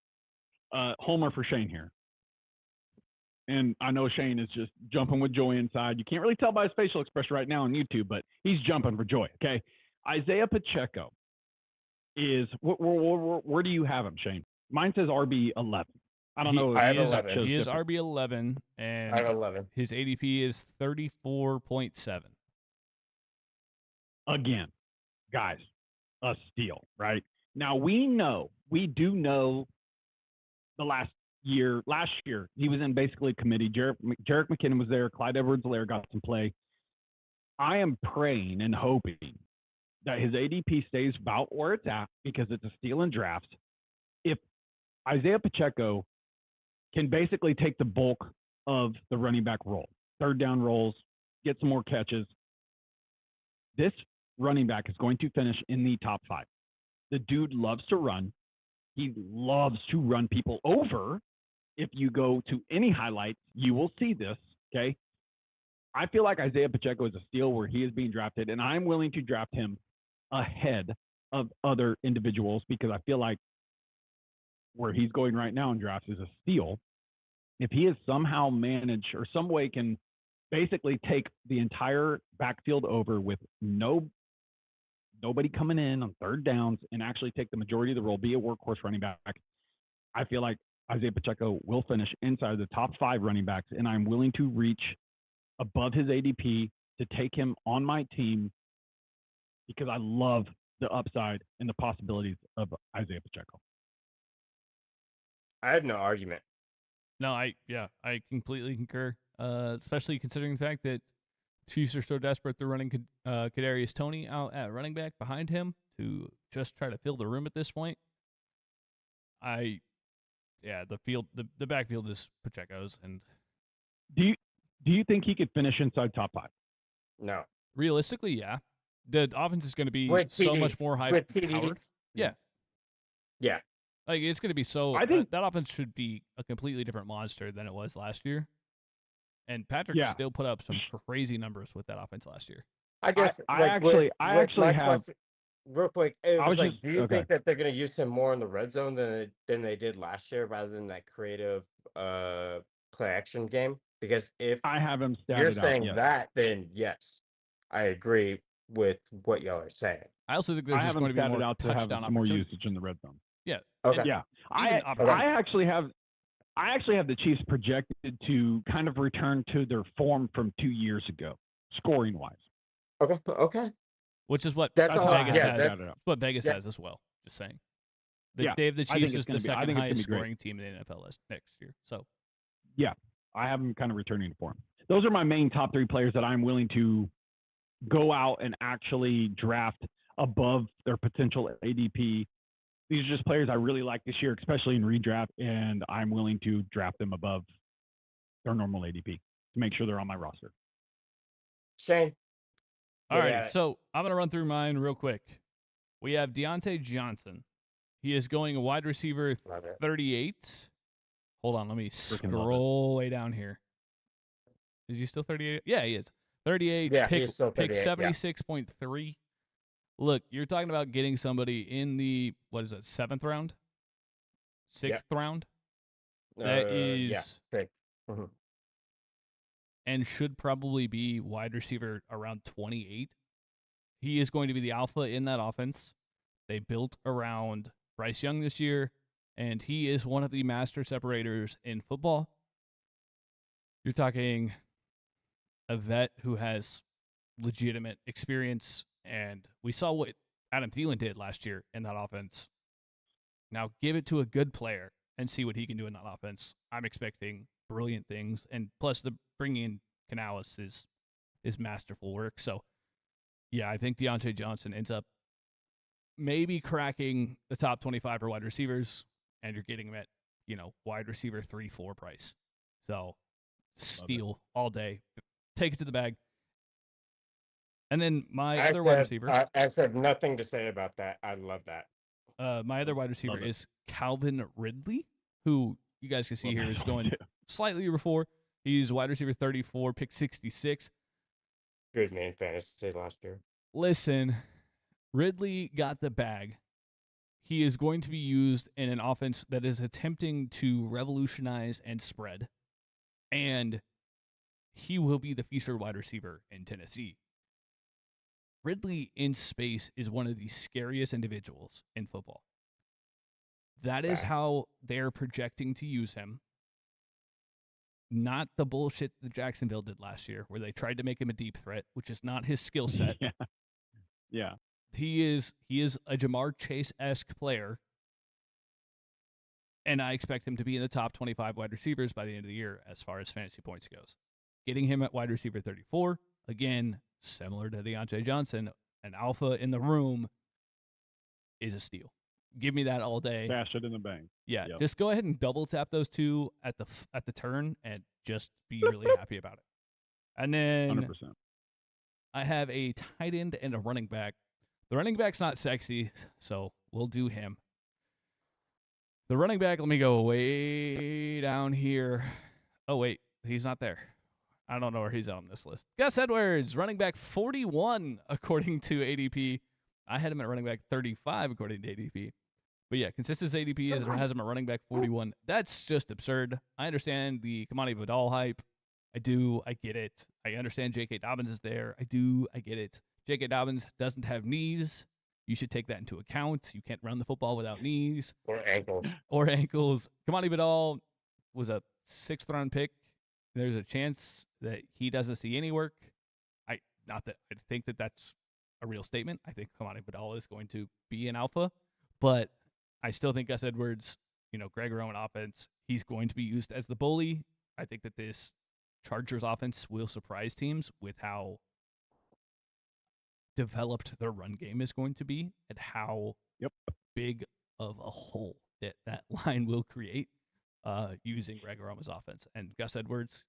A: Homer for Shane here. And I know Shane is just jumping with joy inside. You can't really tell by his facial expression right now on YouTube, but he's jumping for joy, okay? Isaiah Pacheco is – where do you have him, Shane? Mine says RB11. I don't know.
C: He is RB11, and
D: I have 11.
C: His ADP is 34.7.
A: Again, guys, a steal, right? Now, we do know the last year, he was in basically committee. Jerick McKinnon was there. Clyde Edwards-Helaire got some play. I am praying and hoping that his ADP stays about where it's at, because it's a steal in drafts. If Isaiah Pacheco can basically take the bulk of the running back role, third down rolls, get some more catches, this running back is going to finish in the top 5. The dude loves to run. He loves to run people over. If you go to any highlights, you will see this, okay? I feel like Isaiah Pacheco is a steal where he is being drafted, and I'm willing to draft him ahead of other individuals, because I feel like where he's going right now in drafts is a steal. If he is somehow managed or some way can basically take the entire backfield over with nobody coming in on third downs and actually take the majority of the role, be a workhorse running back, I feel like Isaiah Pacheco will finish inside the top 5 running backs, and I'm willing to reach above his ADP to take him on my team, because I love the upside and the possibilities of Isaiah Pacheco.
D: I have no argument.
C: No, I completely concur, especially considering the fact that Chiefs are so desperate they're running Kadarius Toney out at running back behind him to just try to fill the room at this point. The backfield is Pacheco's. And
A: do you think he could finish inside top 5?
D: No.
C: Realistically, yeah. The offense is going to be so much more high powered. Yeah.
D: Yeah.
C: Like, it's going to be so.
A: I think
C: that offense should be a completely different monster than it was last year. And Patrick still put up some crazy numbers with that offense last year.
D: I guess
A: I actually have.
D: Question, real quick, it was like, do you think that they're going to use him more in the red zone than they did last year, rather than that creative play action game? Because if
A: I have him statted
D: you're saying
A: out,
D: that, then yes, I agree with what y'all are saying.
C: I also think there's just going to be more
A: out to have more usage in the red zone.
C: Yeah.
D: Okay.
A: Yeah. I actually have I actually have the Chiefs projected to kind of return to their form from 2 years ago, scoring wise.
D: Okay.
C: Which is what
D: That's all.
C: Vegas
D: Yeah,
C: has.
D: that's
C: What Vegas
D: yeah.
C: has as well. Just saying.
A: Yeah,
C: They have the
A: I think
C: Chiefs
A: it's
C: as the
A: gonna be. I
C: second
A: think it's gonna be
C: highest
A: great.
C: scoring team in the NFL next year. So
A: Yeah, I have them kind of returning to form. Those are my main top 3 players that I'm willing to go out and actually draft above their potential ADP. These are just players I really like this year, especially in redraft, and I'm willing to draft them above their normal ADP to make sure they're on my roster.
D: Shane.
C: all
D: Get at
C: right,
D: it.
C: so I'm gonna run through mine real quick. We have Deontay Johnson. He is going a wide receiver
D: Love it.
C: 38. Hold on, let me
A: Freaking love it.
C: scroll way down here. Is he still 38? Yeah, he is. 38.
D: Yeah,
C: pick,
D: he's still
C: pick
D: 38. Yeah.
C: 76.3. Look, you're talking about getting somebody in the, what is it, 7th round? 6th round? That is,
D: Yeah. 6. Mhm.
C: and should probably be wide receiver around 28. He is going to be the alpha in that offense. They built around Bryce Young this year, and he is one of the master separators in football. You're talking a vet who has legitimate experience, and we saw what Adam Thielen did last year in that offense. Now give it to a good player and see what he can do in that offense. I'm expecting brilliant things, and plus the bringing in Canales is masterful work. So, yeah, I think Deontay Johnson ends up maybe cracking the top 25 for wide receivers, and you're getting him at, wide receiver 3-4 price. So, steal all day. Take it to the bag. And then my other wide receiver.
D: I said nothing to say about that. I love that.
C: My other wide receiver is Calvin Ridley, who you guys can see here is going slightly before. He's wide receiver 34, pick 66.
D: Good man, fantasy last year.
C: Listen, Ridley got the bag. He is going to be used in an offense that is attempting to revolutionize and spread. And he will be the featured wide receiver in Tennessee. Ridley in space is one of the scariest individuals in football. That is how they're projecting to use him. Not the bullshit that Jacksonville did last year, where they tried to make him a deep threat, which is not his skill set.
A: Yeah.
C: He is a Jamar Chase-esque player, and I expect him to be in the top 25 wide receivers by the end of the year as far as fantasy points goes. Getting him at wide receiver 34, again, similar to Deontay Johnson, an alpha in the room is a steal. Give me that all day.
A: Bash it in the bank.
C: Yeah,
A: Yep.
C: just go ahead and double tap those two at the turn and just be really happy about it. And then
A: 100%.
C: I have a tight end and a running back. The running back's not sexy, so we'll do him. The running back, let me go way down here. Oh, wait, he's not there. I don't know where he's on this list. Gus Edwards, running back 41, according to ADP. I had him at running back 35, according to ADP. But yeah, consensus ADP has him at running back 41. That's just absurd. I understand the Kamani Vidal hype. I get it. I understand J.K. Dobbins is there. I get it. J.K. Dobbins doesn't have knees. You should take that into account. You can't run the football without knees.
D: Or ankles.
C: Kamani Vidal was a 6th-round pick. There's a chance that he doesn't see any work. I think that that's a real statement. I think Kamani Vidal is going to be an alpha, but I still think Gus Edwards, Greg Roman offense, he's going to be used as the bully. I think that this Chargers offense will surprise teams with how developed their run game is going to be and how big of a hole that line will create using Greg Roman's offense. And Gus Edwards,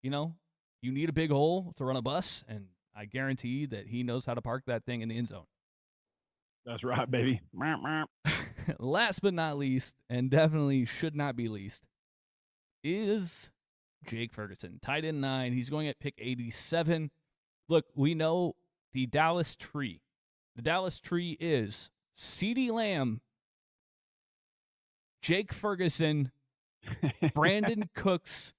C: you need a big hole to run a bus, and I guarantee that he knows how to park that thing in the end zone.
A: That's right, baby.
C: Last but not least, and definitely should not be least, is Jake Ferguson, tight end 9. He's going at pick 87. Look, we know the Dallas tree. The Dallas tree is CeeDee Lamb, Jake Ferguson, Brandon Cooks,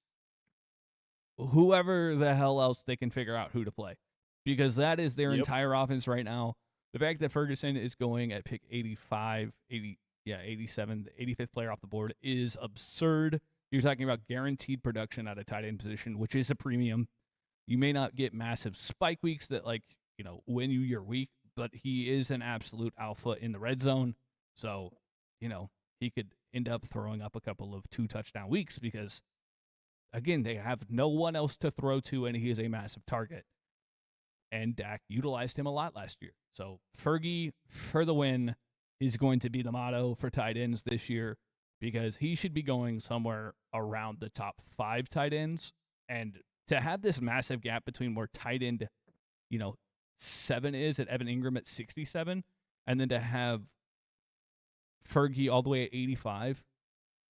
C: whoever the hell else they can figure out who to play. Because that is their entire offense right now. The fact that Ferguson is going at pick 87, the 85th player off the board is absurd. You're talking about guaranteed production at a tight end position, which is a premium. You may not get massive spike weeks that win you your week, but he is an absolute alpha in the red zone. So, he could end up throwing up a couple of 2-touchdown weeks because, again, they have no one else to throw to, and he is a massive target. And Dak utilized him a lot last year. So Fergie for the win is going to be the motto for tight ends this year because he should be going somewhere around the top 5 tight ends. And to have this massive gap between where tight end, 7 is at Evan Ingram at 67, and then to have Fergie all the way at 85,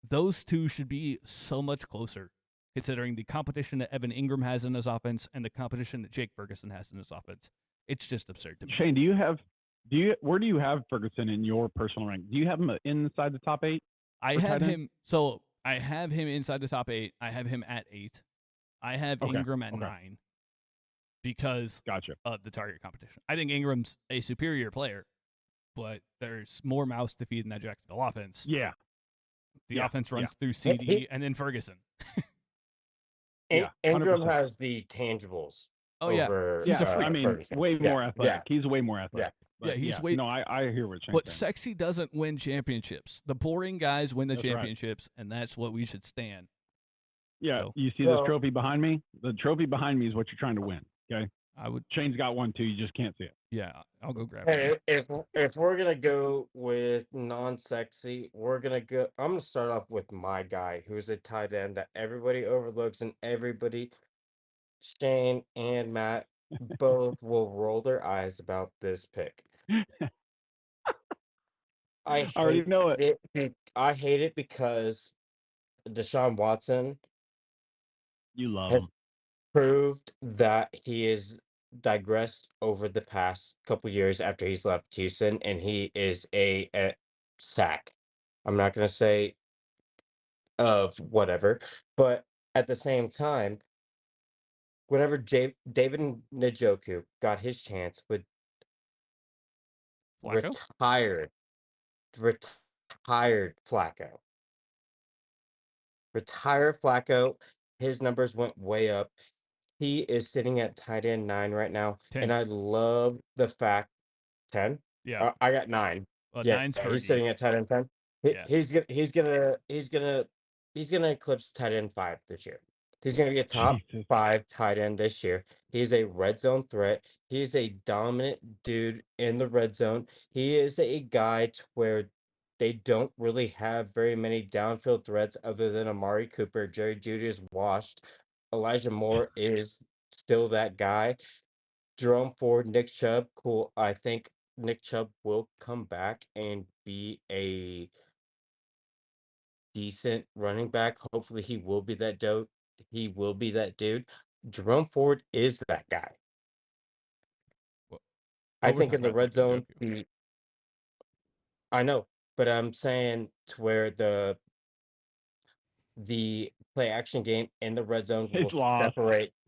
C: those two should be so much closer considering the competition that Evan Ingram has in his offense and the competition that Jake Ferguson has in his offense. It's just absurd to me.
A: Shane, where do you have Ferguson in your personal rank? Do you have him inside the top 8?
C: I have him inside the top 8. I have him at 8. I have Ingram at 9 because of the target competition. I think Ingram's a superior player, but there's more mouths to feed in that Jacksonville offense.
A: Yeah.
C: The offense runs through CD and then Ferguson.
D: Ingram has the tangibles.
C: Oh, he's a freak.
A: Ferguson. Way more athletic. He's way more athletic.
C: He's way.
A: No, I hear what you're saying.
C: But sexy doesn't win championships. The boring guys win the championships, and that's what we should stand.
A: Yeah, so, you see this trophy behind me? The trophy behind me is what you're trying to win. Okay. Shane's got one too. You just can't see it.
C: Yeah, I'll go grab it.
D: If we're gonna go with non-sexy, we're gonna go. I'm gonna start off with my guy, who's a tight end that everybody overlooks, and everybody, Shane and Matt, both will roll their eyes about this pick. I
A: already know it.
D: I hate it because Deshaun Watson.
A: You love him.
D: Proved that he is digressed over the past couple years after he's left Houston, and he is a sack. I'm not going to say of whatever, but at the same time, whenever David Njoku got his chance with retired Flacco. Retire Flacco, his numbers went way up. He is sitting at tight end 9 right now,
C: 10.
D: And I love the fact 10.
C: Yeah,
D: I got 9.
C: Well,
D: yeah,
C: 9's
D: he's sitting at tight end 10. He's gonna eclipse tight end 5 this year. He's gonna be a top 5 tight end this year. He's a red zone threat. He's a dominant dude in the red zone. He is a guy to where they don't really have very many downfield threats other than Amari Cooper. Jerry Jeudy is washed. Elijah Moore is still that guy. Jerome Ford, Nick Chubb, cool. I think Nick Chubb will come back and be a decent running back. Hopefully he will be that dude. He will be that dude. Jerome Ford is that guy. I think in the red zone, I know, but I'm saying to where the play action game in the red zone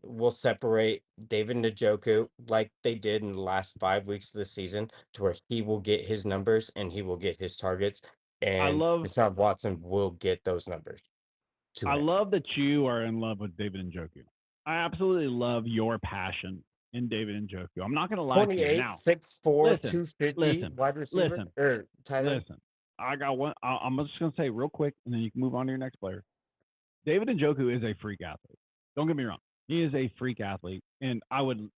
D: will separate David Njoku like they did in the last 5 weeks of the season, to where he will get his numbers and he will get his targets, and Deshaun Watson will get those numbers.
A: I love that you are in love with David Njoku. I absolutely love your passion in David Njoku. I'm not going to lie to you now.
D: 6'4", 250 wide receiver or tight end.
A: Listen, I got one. I'm just going to say real quick, and then you can move on to your next player. David Njoku is a freak athlete. Don't get me wrong. He is a freak athlete, and I would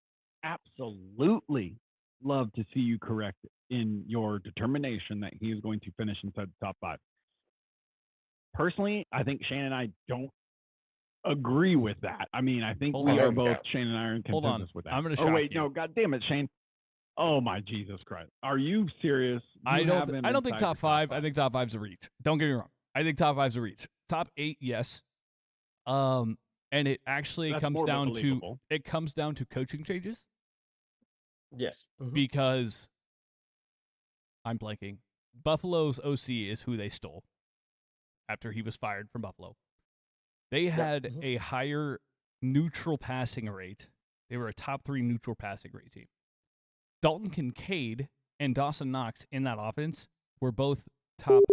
A: absolutely love to see you correct in your determination that he is going to finish inside the top 5. Personally, I think Shane and I don't agree with that. I mean, I think Shane and I are in consensus with that.
C: I'm going to shock you.
A: No, God damn it, Shane. Oh my Jesus Christ. Are you serious?
C: I don't think top 5. I think top 5's a reach. Don't get me wrong. I think top 5's a reach. Top 8, yes. And it actually comes down to coaching changes.
D: Yes. Mm-hmm.
C: Because I'm blanking. Buffalo's OC is who they stole after he was fired from Buffalo. They had a higher neutral passing rate. They were a top 3 neutral passing rate team. Dalton Kincaid and Dawson Knox in that offense were both top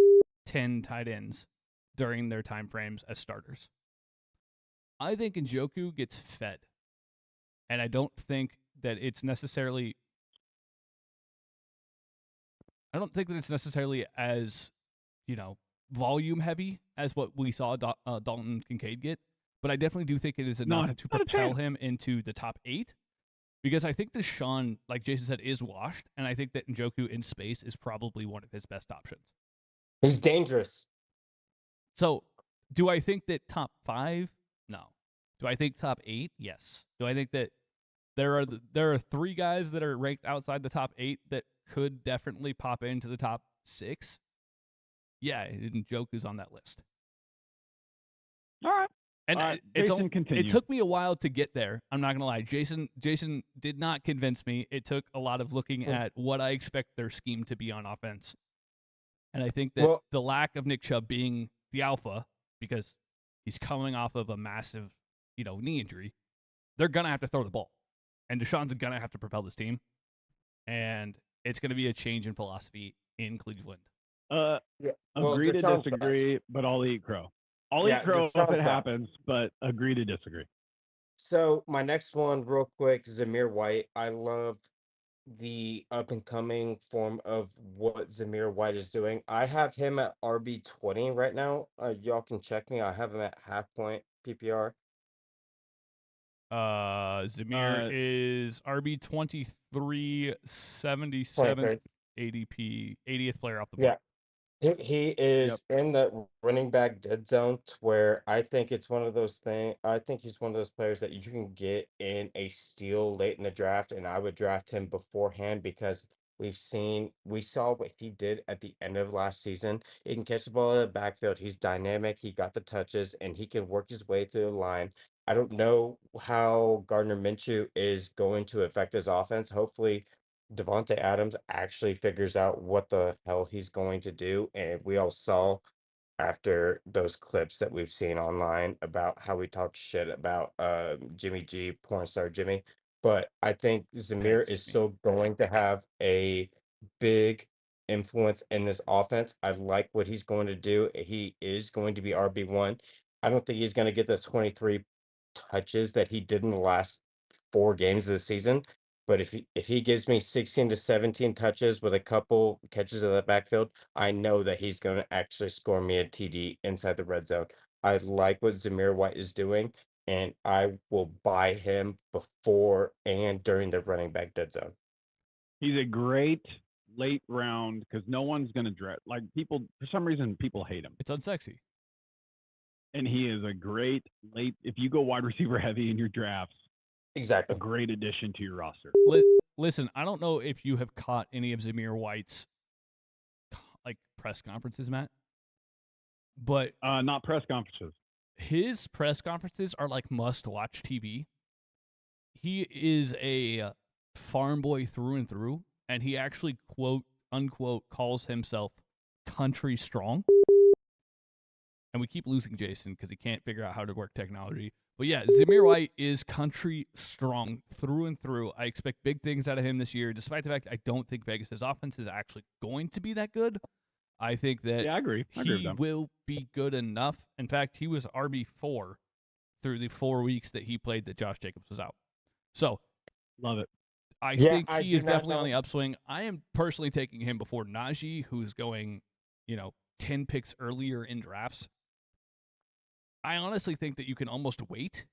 C: 10 tight ends during their time frames as starters. I think Njoku gets fed, and I don't think that it's necessarily. I don't think that it's necessarily as, volume heavy as what we saw Dalton Kincaid get, but I definitely do think it is enough to
A: not a
C: propel
A: chance.
C: him into the top 8, because I think Deshaun, like Jason said, is washed, and I think that Njoku in space is probably one of his best options.
D: He's dangerous.
C: So, do I think that top 5? No. Do I think top 8? Yes. Do I think that there are 3 guys that are ranked outside the top 8 that could definitely pop into the top 6? Yeah, Njoku's on that list.
A: All right.
C: And
A: Jason, continue.
C: it took me a while to get there. I'm not gonna lie. Jason did not convince me. It took a lot of looking at what I expect their scheme to be on offense. And I think that the lack of Nick Chubb being the alpha, because he's coming off of a massive, knee injury, they're gonna have to throw the ball. And Deshaun's gonna have to propel this team. And it's gonna be a change in philosophy in Cleveland.
A: Agree to disagree, but I'll eat crow. I'll eat crow if it happens, but agree to disagree.
D: So my next one, real quick, Zamir White. I love the up-and-coming form of what Zamir White is doing. I have him at RB20 right now. Y'all can check me. I have him at half point PPR.
C: Zamir is RB 23, 77th ADP, 80th player off the board.
D: Yeah. He is in the running back dead zone to where I think it's one of those things. I think he's one of those players that you can get in a steal late in the draft, and I would draft him beforehand because we saw what he did at the end of last season. He can catch the ball in the backfield. He's dynamic. He got the touches, and he can work his way through the line. I don't know how Gardner Minshew is going to affect his offense. Hopefully, Devontae Adams actually figures out what the hell he's going to do. And we all saw after those clips that we've seen online about how we talk shit about Jimmy G, porn star Jimmy. But I think Zamir is still going to have a big influence in this offense. I like what he's going to do. He is going to be RB1. I don't think he's going to get the 23 touches that he did in the last 4 games of the season. But if he gives me 16 to 17 touches with a couple catches of the backfield, I know that he's going to actually score me a TD inside the red zone. I like what Zamir White is doing, and I will buy him before and during the running back dead zone.
A: He's a great late round because no one's going to draft. Like people, for some reason, people hate him.
C: It's unsexy.
A: And he is a great late, if you go wide receiver heavy in your drafts,
D: exactly,
A: a great addition to your roster.
C: Listen, I don't know if you have caught any of Zamir White's press conferences, Matt, but
A: not press conferences.
C: His press conferences are like must-watch TV. He is a farm boy through and through, and he actually quote unquote calls himself country strong. And we keep losing Jason because he can't figure out how to work technology. But yeah, Zamir White is country strong through and through. I expect big things out of him this year, despite the fact I don't think Vegas' offense is actually going to be that good. I think that
A: I agree.
C: He will be good enough. In fact, he was RB4 through the 4 weeks that he played that Josh Jacobs was out. So,
A: love it.
C: I think he is definitely on the upswing. I am personally taking him before Najee, who's going, 10 picks earlier in drafts. I honestly think that you can almost wait,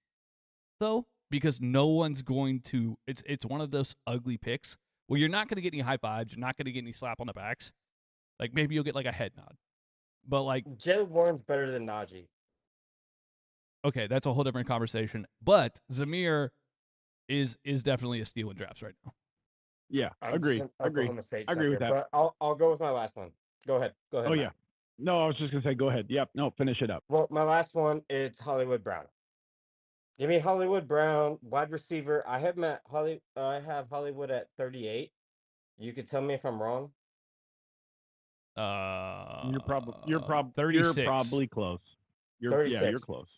C: though, because no one's going to. It's one of those ugly picks where you're not going to get any high vibes. You're not going to get any slap on the backs. Like maybe you'll get like a head nod, but like
D: Jalen Warren's better than Najee.
C: Okay, that's a whole different conversation. But Zamir is definitely a steal in drafts right now.
A: Yeah, agree with that.
D: But I'll go with my last one. Go ahead.
A: Oh Matt. Yeah. No, I was just gonna say, go ahead. Yep. No, finish it up.
D: Well, my last one is Hollywood Brown. Give me Hollywood Brown, wide receiver. I have Hollywood at 38. You could tell me if I'm wrong.
A: You're probably
C: 36.
A: You're probably close.
D: 36.
A: Yeah, you're close.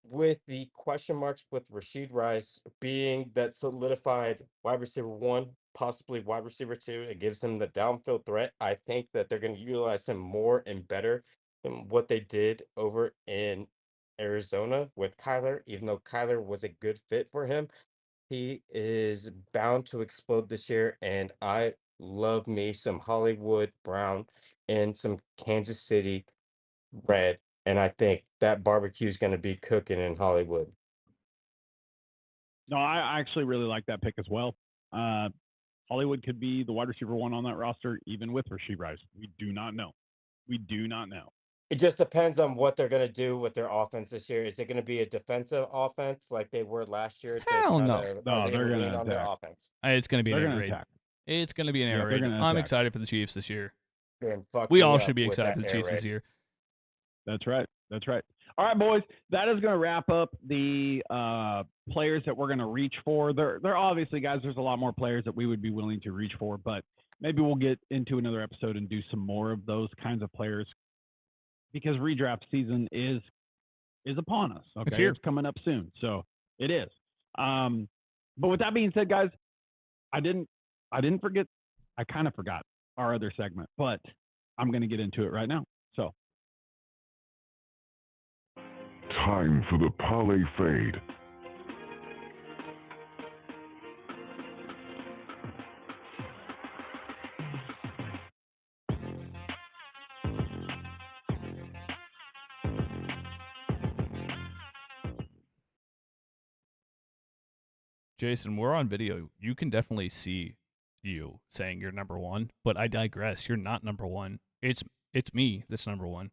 D: With the question marks with Rashid Rice being that solidified wide receiver 1, possibly wide receiver 2, it gives him the downfield threat. I think that they're going to utilize him more and better and what they did over in Arizona with Kyler, even though Kyler was a good fit for him, he is bound to explode this year. And I love me some Hollywood Brown and some Kansas City Red. And I think that barbecue is going to be cooking in Hollywood.
A: No, I actually really like that pick as well. Uh, Hollywood could be the wide receiver one on that roster, even with Rasheed Rice. We do not know. We do not know.
D: It just depends on what they're going to do with their offense this year. Is it going to be a defensive offense like they were last year to
C: Hell
D: try
C: no.
D: to, are
A: No,
D: they going
A: they're
D: to
A: going
D: lean
A: to
D: on their
A: attack.
D: offense?
C: It's going to be an
A: They're
C: air
A: going to
C: raid.
A: attack.
C: It's going to be an air
A: Yeah, they're
C: raid.
A: going to
C: I'm
A: attack.
C: excited for the Chiefs this year.
D: Then fuck
C: We
D: me
C: all
D: up
C: should be
D: with
C: excited
D: that
C: for the
D: air
C: Chiefs this
D: raid.
C: year.
A: That's right. That's right. All right, boys. That is going to wrap up the players that we're going to reach for. There obviously, guys. There's a lot more players that we would be willing to reach for, but maybe we'll get into another episode and do some more of those kinds of players because redraft season is upon us. Okay,
C: It's here.
A: it's coming up soon, so it is. But with that being said, guys, I didn't forget. I kind of forgot our other segment, but I'm going to get into it right now. So
B: Time for the Parlay Fade.
C: Jason, we're on video. You can definitely see you saying you're number one, but I digress. You're not number one. It's me that's number one.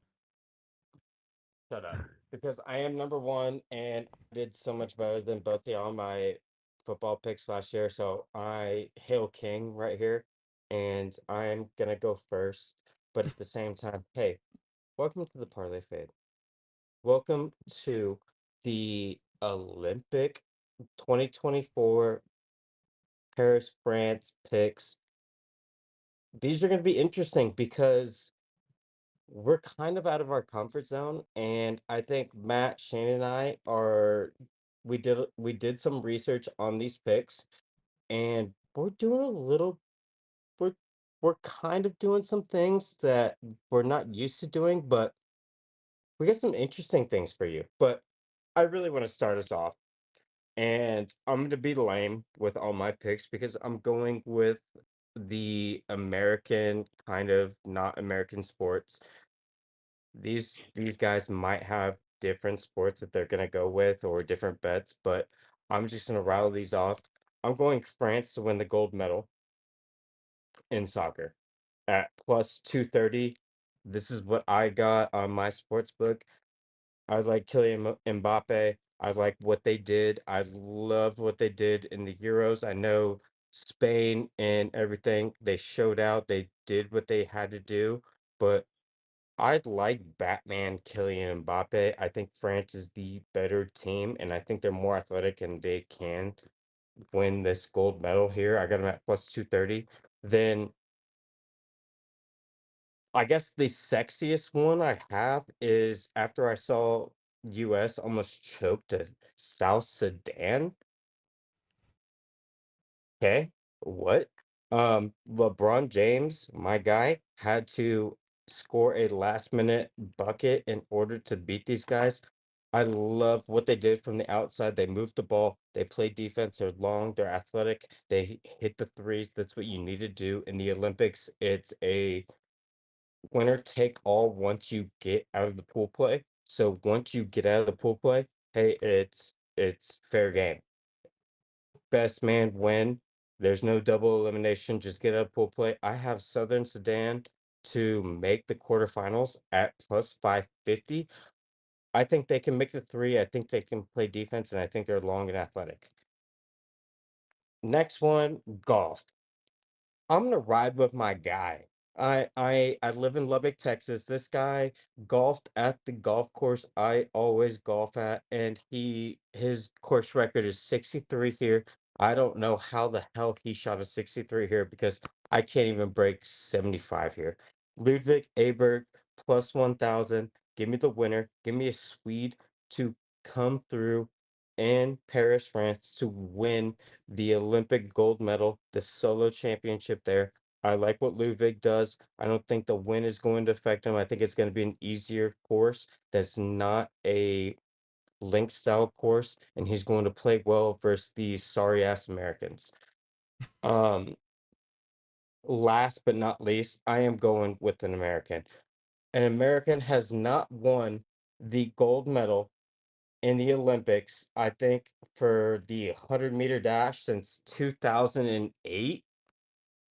D: Shut up. Because I am number one and I did so much better than both of y'all on my football picks last year. So I hail king right here. And I'm gonna go first. But at the same time, hey, welcome to the Parlay Fade. Welcome to the Olympic 2024 Paris, France picks. These are gonna be interesting because we're kind of out of our comfort zone, and I think Matt, Shane, and I are we did some research on these picks, and we're doing a little we're we're kind of doing some things that we're not used to doing, but we got some interesting things for you. But I really want to start us off, and I'm going to be lame with all my picks because I'm going with the American kind of not American sports. These guys might have different sports that they're gonna go with or different bets, but I'm just gonna rattle these off. I'm going France to win the gold medal in soccer at plus 230. This is what I got on my sports book. I like Kylian Mbappe. I like what they did. I love what they did in the Euros. I know Spain and everything, they showed out. They did what they had to do, but I'd like Batman Kylian Mbappe. I think France is the better team, and I think they're more athletic and they can win this gold medal here. I got them at plus 230. Then I guess the sexiest one I have is after I saw US almost choke to South Sudan. Okay, what? LeBron James, my guy, had to score a last minute bucket in order to beat these guys. I love what they did from the outside. They moved the ball, they play defense, they're long, they're athletic, they hit the threes. That's what you need to do in the Olympics. It's a winner take all once you get out of the pool play. So once you get out of the pool play, hey, it's fair game. Best man win. There's no double elimination. Just get out of pool play. I have Southern Sudan to make the quarterfinals at plus 550. I think they can make the three. I think they can play defense, and I think they're long and athletic. Next one, golf. I'm gonna ride with my guy. I live in Lubbock, Texas. This guy golfed at the golf course I always golf at, and his course record is 63 here. I don't know how the hell he shot a 63 here because I can't even break 75 here. Ludwig Aberg plus 1,000. Give me the winner. Give me a Swede to come through in Paris, France to win the Olympic gold medal, the solo championship there. I like what Ludwig does. I don't think the wind is going to affect him. I think it's going to be an easier course that's not a link style course, and he's going to play well versus these sorry ass Americans. Um, Last but not least, I am going with an American. An American has not won the gold medal in the Olympics, I think, for the 100-meter dash since 2008.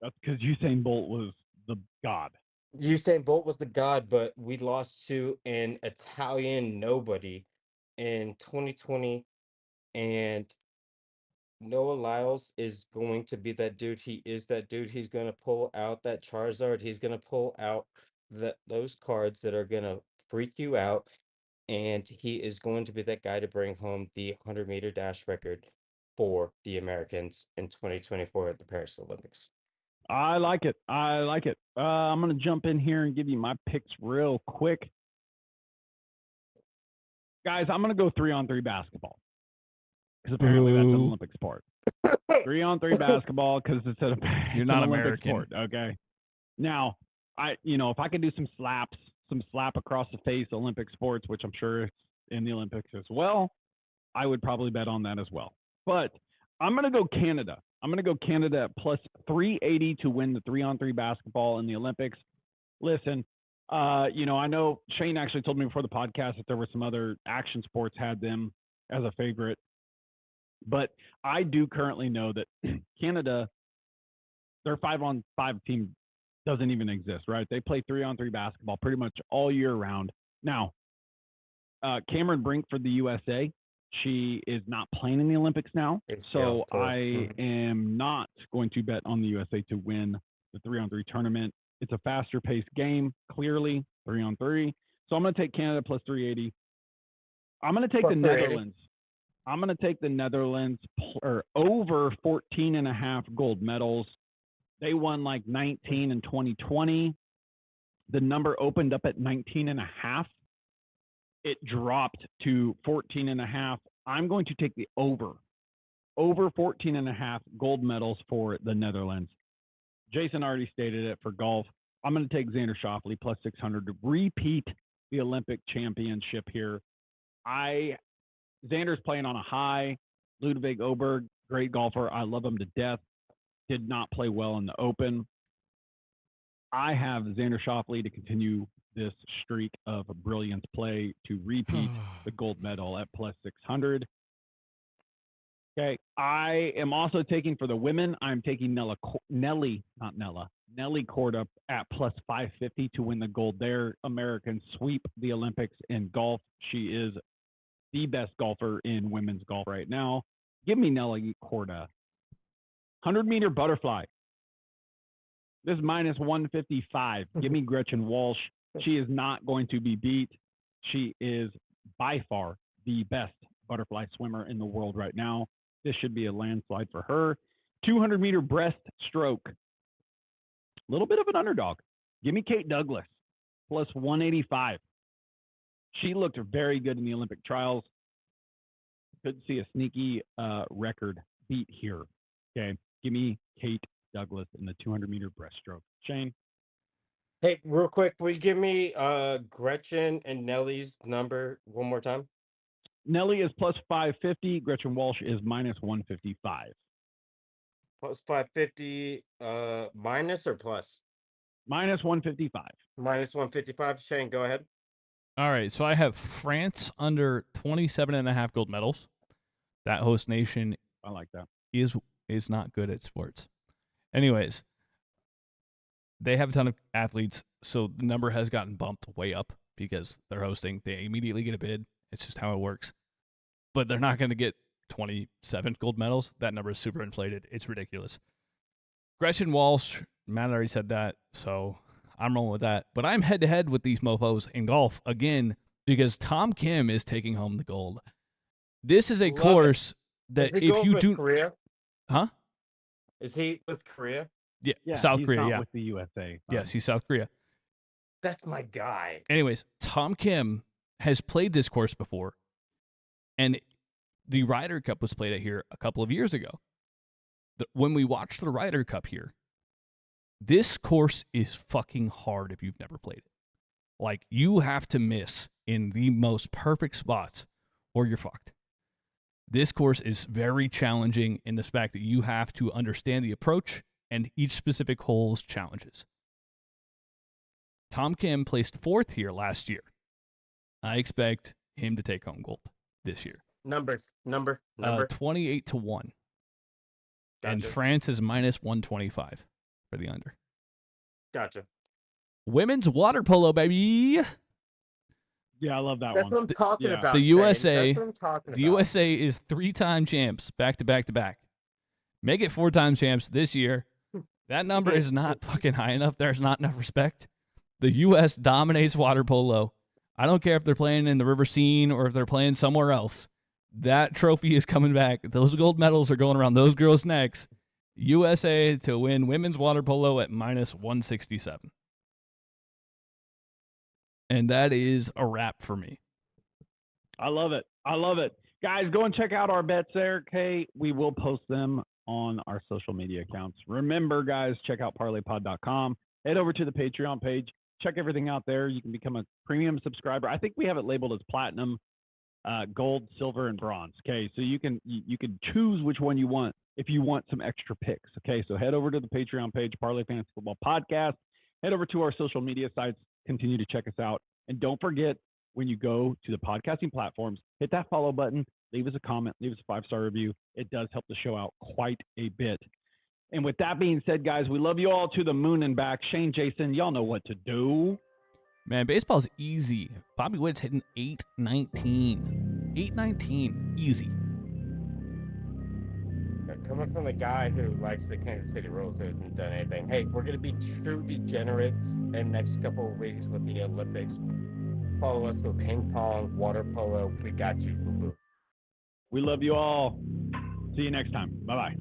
A: That's because Usain Bolt was the god.
D: Usain Bolt was the god, but we lost to an Italian nobody in 2020, and Noah Lyles is going to be that dude. He is that dude. He's going to pull out that Charizard. He's going to pull out those cards that are going to freak you out, and he is going to be that guy to bring home the 100-meter dash record for the Americans in 2024 at the Paris Olympics.
A: I like it. I like it. I'm going to jump in here and give you my picks real quick. Guys, I'm going to go 3-on-3 basketball because apparently that's an Olympic sport. 3-on-3 basketball because it's
C: You're not
A: an Olympic
C: American.
A: sport. Okay. Now, if I could do some slap across the face Olympic sports, which I'm sure it's in the Olympics as well, I would probably bet on that as well. But I'm going to go Canada. I'm going to go Canada at plus 380 to win the 3-on-3 basketball in the Olympics. Listen, I know Shane actually told me before the podcast that there were some other action sports had them as a favorite. But I do currently know that Canada, their 5-on-5 team doesn't even exist, right? They play 3-on-3 basketball pretty much all year round. Now, Cameron Brink for the USA, she is not playing in the Olympics now. So I am not going to bet on the USA to win the 3-on-3 tournament. It's a faster paced game, clearly 3-on-3. So I'm going to take Canada plus 380. I'm going to take the Netherlands. I'm going to take the Netherlands over 14.5 gold medals. They won like 19 in 2020. The number opened up at 19.5. It dropped to 14.5. I'm going to take the over 14.5 gold medals for the Netherlands. Jason already stated it for golf. I'm going to take Xander Schauffele plus 600 to repeat the Olympic championship here. Xander's playing on a high. Ludwig Oberg, great golfer. I love him to death. Did not play well in the Open. I have Xander Schauffele to continue this streak of brilliance play to repeat the gold medal at plus 600. Okay. I am also taking for the women, I'm taking Nelly Korda at plus 550 to win the gold there. Americans sweep the Olympics in golf. She is the best golfer in women's golf right now. Give me Nelly Korda. 100-meter butterfly. This is minus 155. Give me Gretchen Walsh. She is not going to be beat. She is by far the best butterfly swimmer in the world right now. This should be a landslide for her. 200-meter breaststroke. A little bit of an underdog. Give me Kate Douglas, plus 185. She looked very good in the Olympic trials. Could see a sneaky record beat here. Okay, give me Kate Douglas in the 200-meter breaststroke. Shane?
D: Hey, real quick, will you give me Gretchen and Nelly's number one more time?
A: Nelly is plus 550. Gretchen Walsh is minus 155.
D: Plus 550, minus or plus?
A: Minus 155.
D: Minus 155. Shane, go ahead.
C: All right, so I have France under 27.5 gold medals. That host nation,
A: I like that,
C: is not good at sports. Anyways, they have a ton of athletes, so the number has gotten bumped way up because they're hosting. They immediately get a bid. It's just how it works. But they're not going to get 27 gold medals. That number is super inflated. It's ridiculous. Gretchen Walsh, Matt already said that, so I'm rolling with that. But I'm head-to-head with these mofos in golf again because Tom Kim is taking home the gold. This is a course that if you do...
D: Korea?
C: Huh?
D: Is he with Korea?
C: Yeah, South Korea,
A: not
C: yeah.
A: with the USA.
C: Yes, he's South Korea.
D: That's my guy.
C: Anyways, Tom Kim has played this course before, and the Ryder Cup was played at here a couple of years ago. When we watched the Ryder Cup here, This course is fucking hard if you've never played it. Like, you have to miss in the most perfect spots or you're fucked. This course is very challenging in the fact that you have to understand the approach and each specific hole's challenges. Tom Kim placed 4th here last year. I expect him to take home gold this year.
D: Number.
C: 28-1.
D: Gotcha.
C: And France is minus 125 for the under.
D: Gotcha.
C: Women's water polo, baby.
A: Yeah, I love that
D: That's
A: one.
D: what I'm talking about.
C: The
D: Shane.
C: USA,
D: That's what I'm talking
C: the
D: about.
C: USA is 3-time champs, back to back to back. Make it 4-time champs this year. That number is not fucking high enough. There's not enough respect. The U.S. dominates water polo. I don't care if they're playing in the River Scene or if they're playing somewhere else. That trophy is coming back. Those gold medals are going around those girls' necks. USA to win women's water polo at minus 167. And that is a wrap for me.
A: I love it. I love it. Guys, go and check out our bets there. Okay, we will post them on our social media accounts. Remember, guys, check out parlaypod.com. Head over to the Patreon page. Check everything out there. You can become a premium subscriber. I think we have it labeled as platinum, gold, silver, and bronze. Okay, so you can choose which one you want if you want some extra picks. Okay, so head over to the Patreon page, Parlay Fantasy Football Podcast. Head over to our social media sites. Continue to check us out. And don't forget, when you go to the podcasting platforms, hit that follow button, leave us a comment, leave us a 5-star review. It does help the show out quite a bit. And with that being said, guys, we love you all to the moon and back. Shane, Jason, y'all know what to do.
C: Man, baseball's easy. Bobby Witt's hitting 819. 819. Easy.
D: Coming from the guy who likes the Kansas City Royals, who hasn't done anything. Hey, we're going to be true degenerates in the next couple of weeks with the Olympics. Follow us with ping pong, water polo. We got you.
A: We love you all. See you next time. Bye-bye.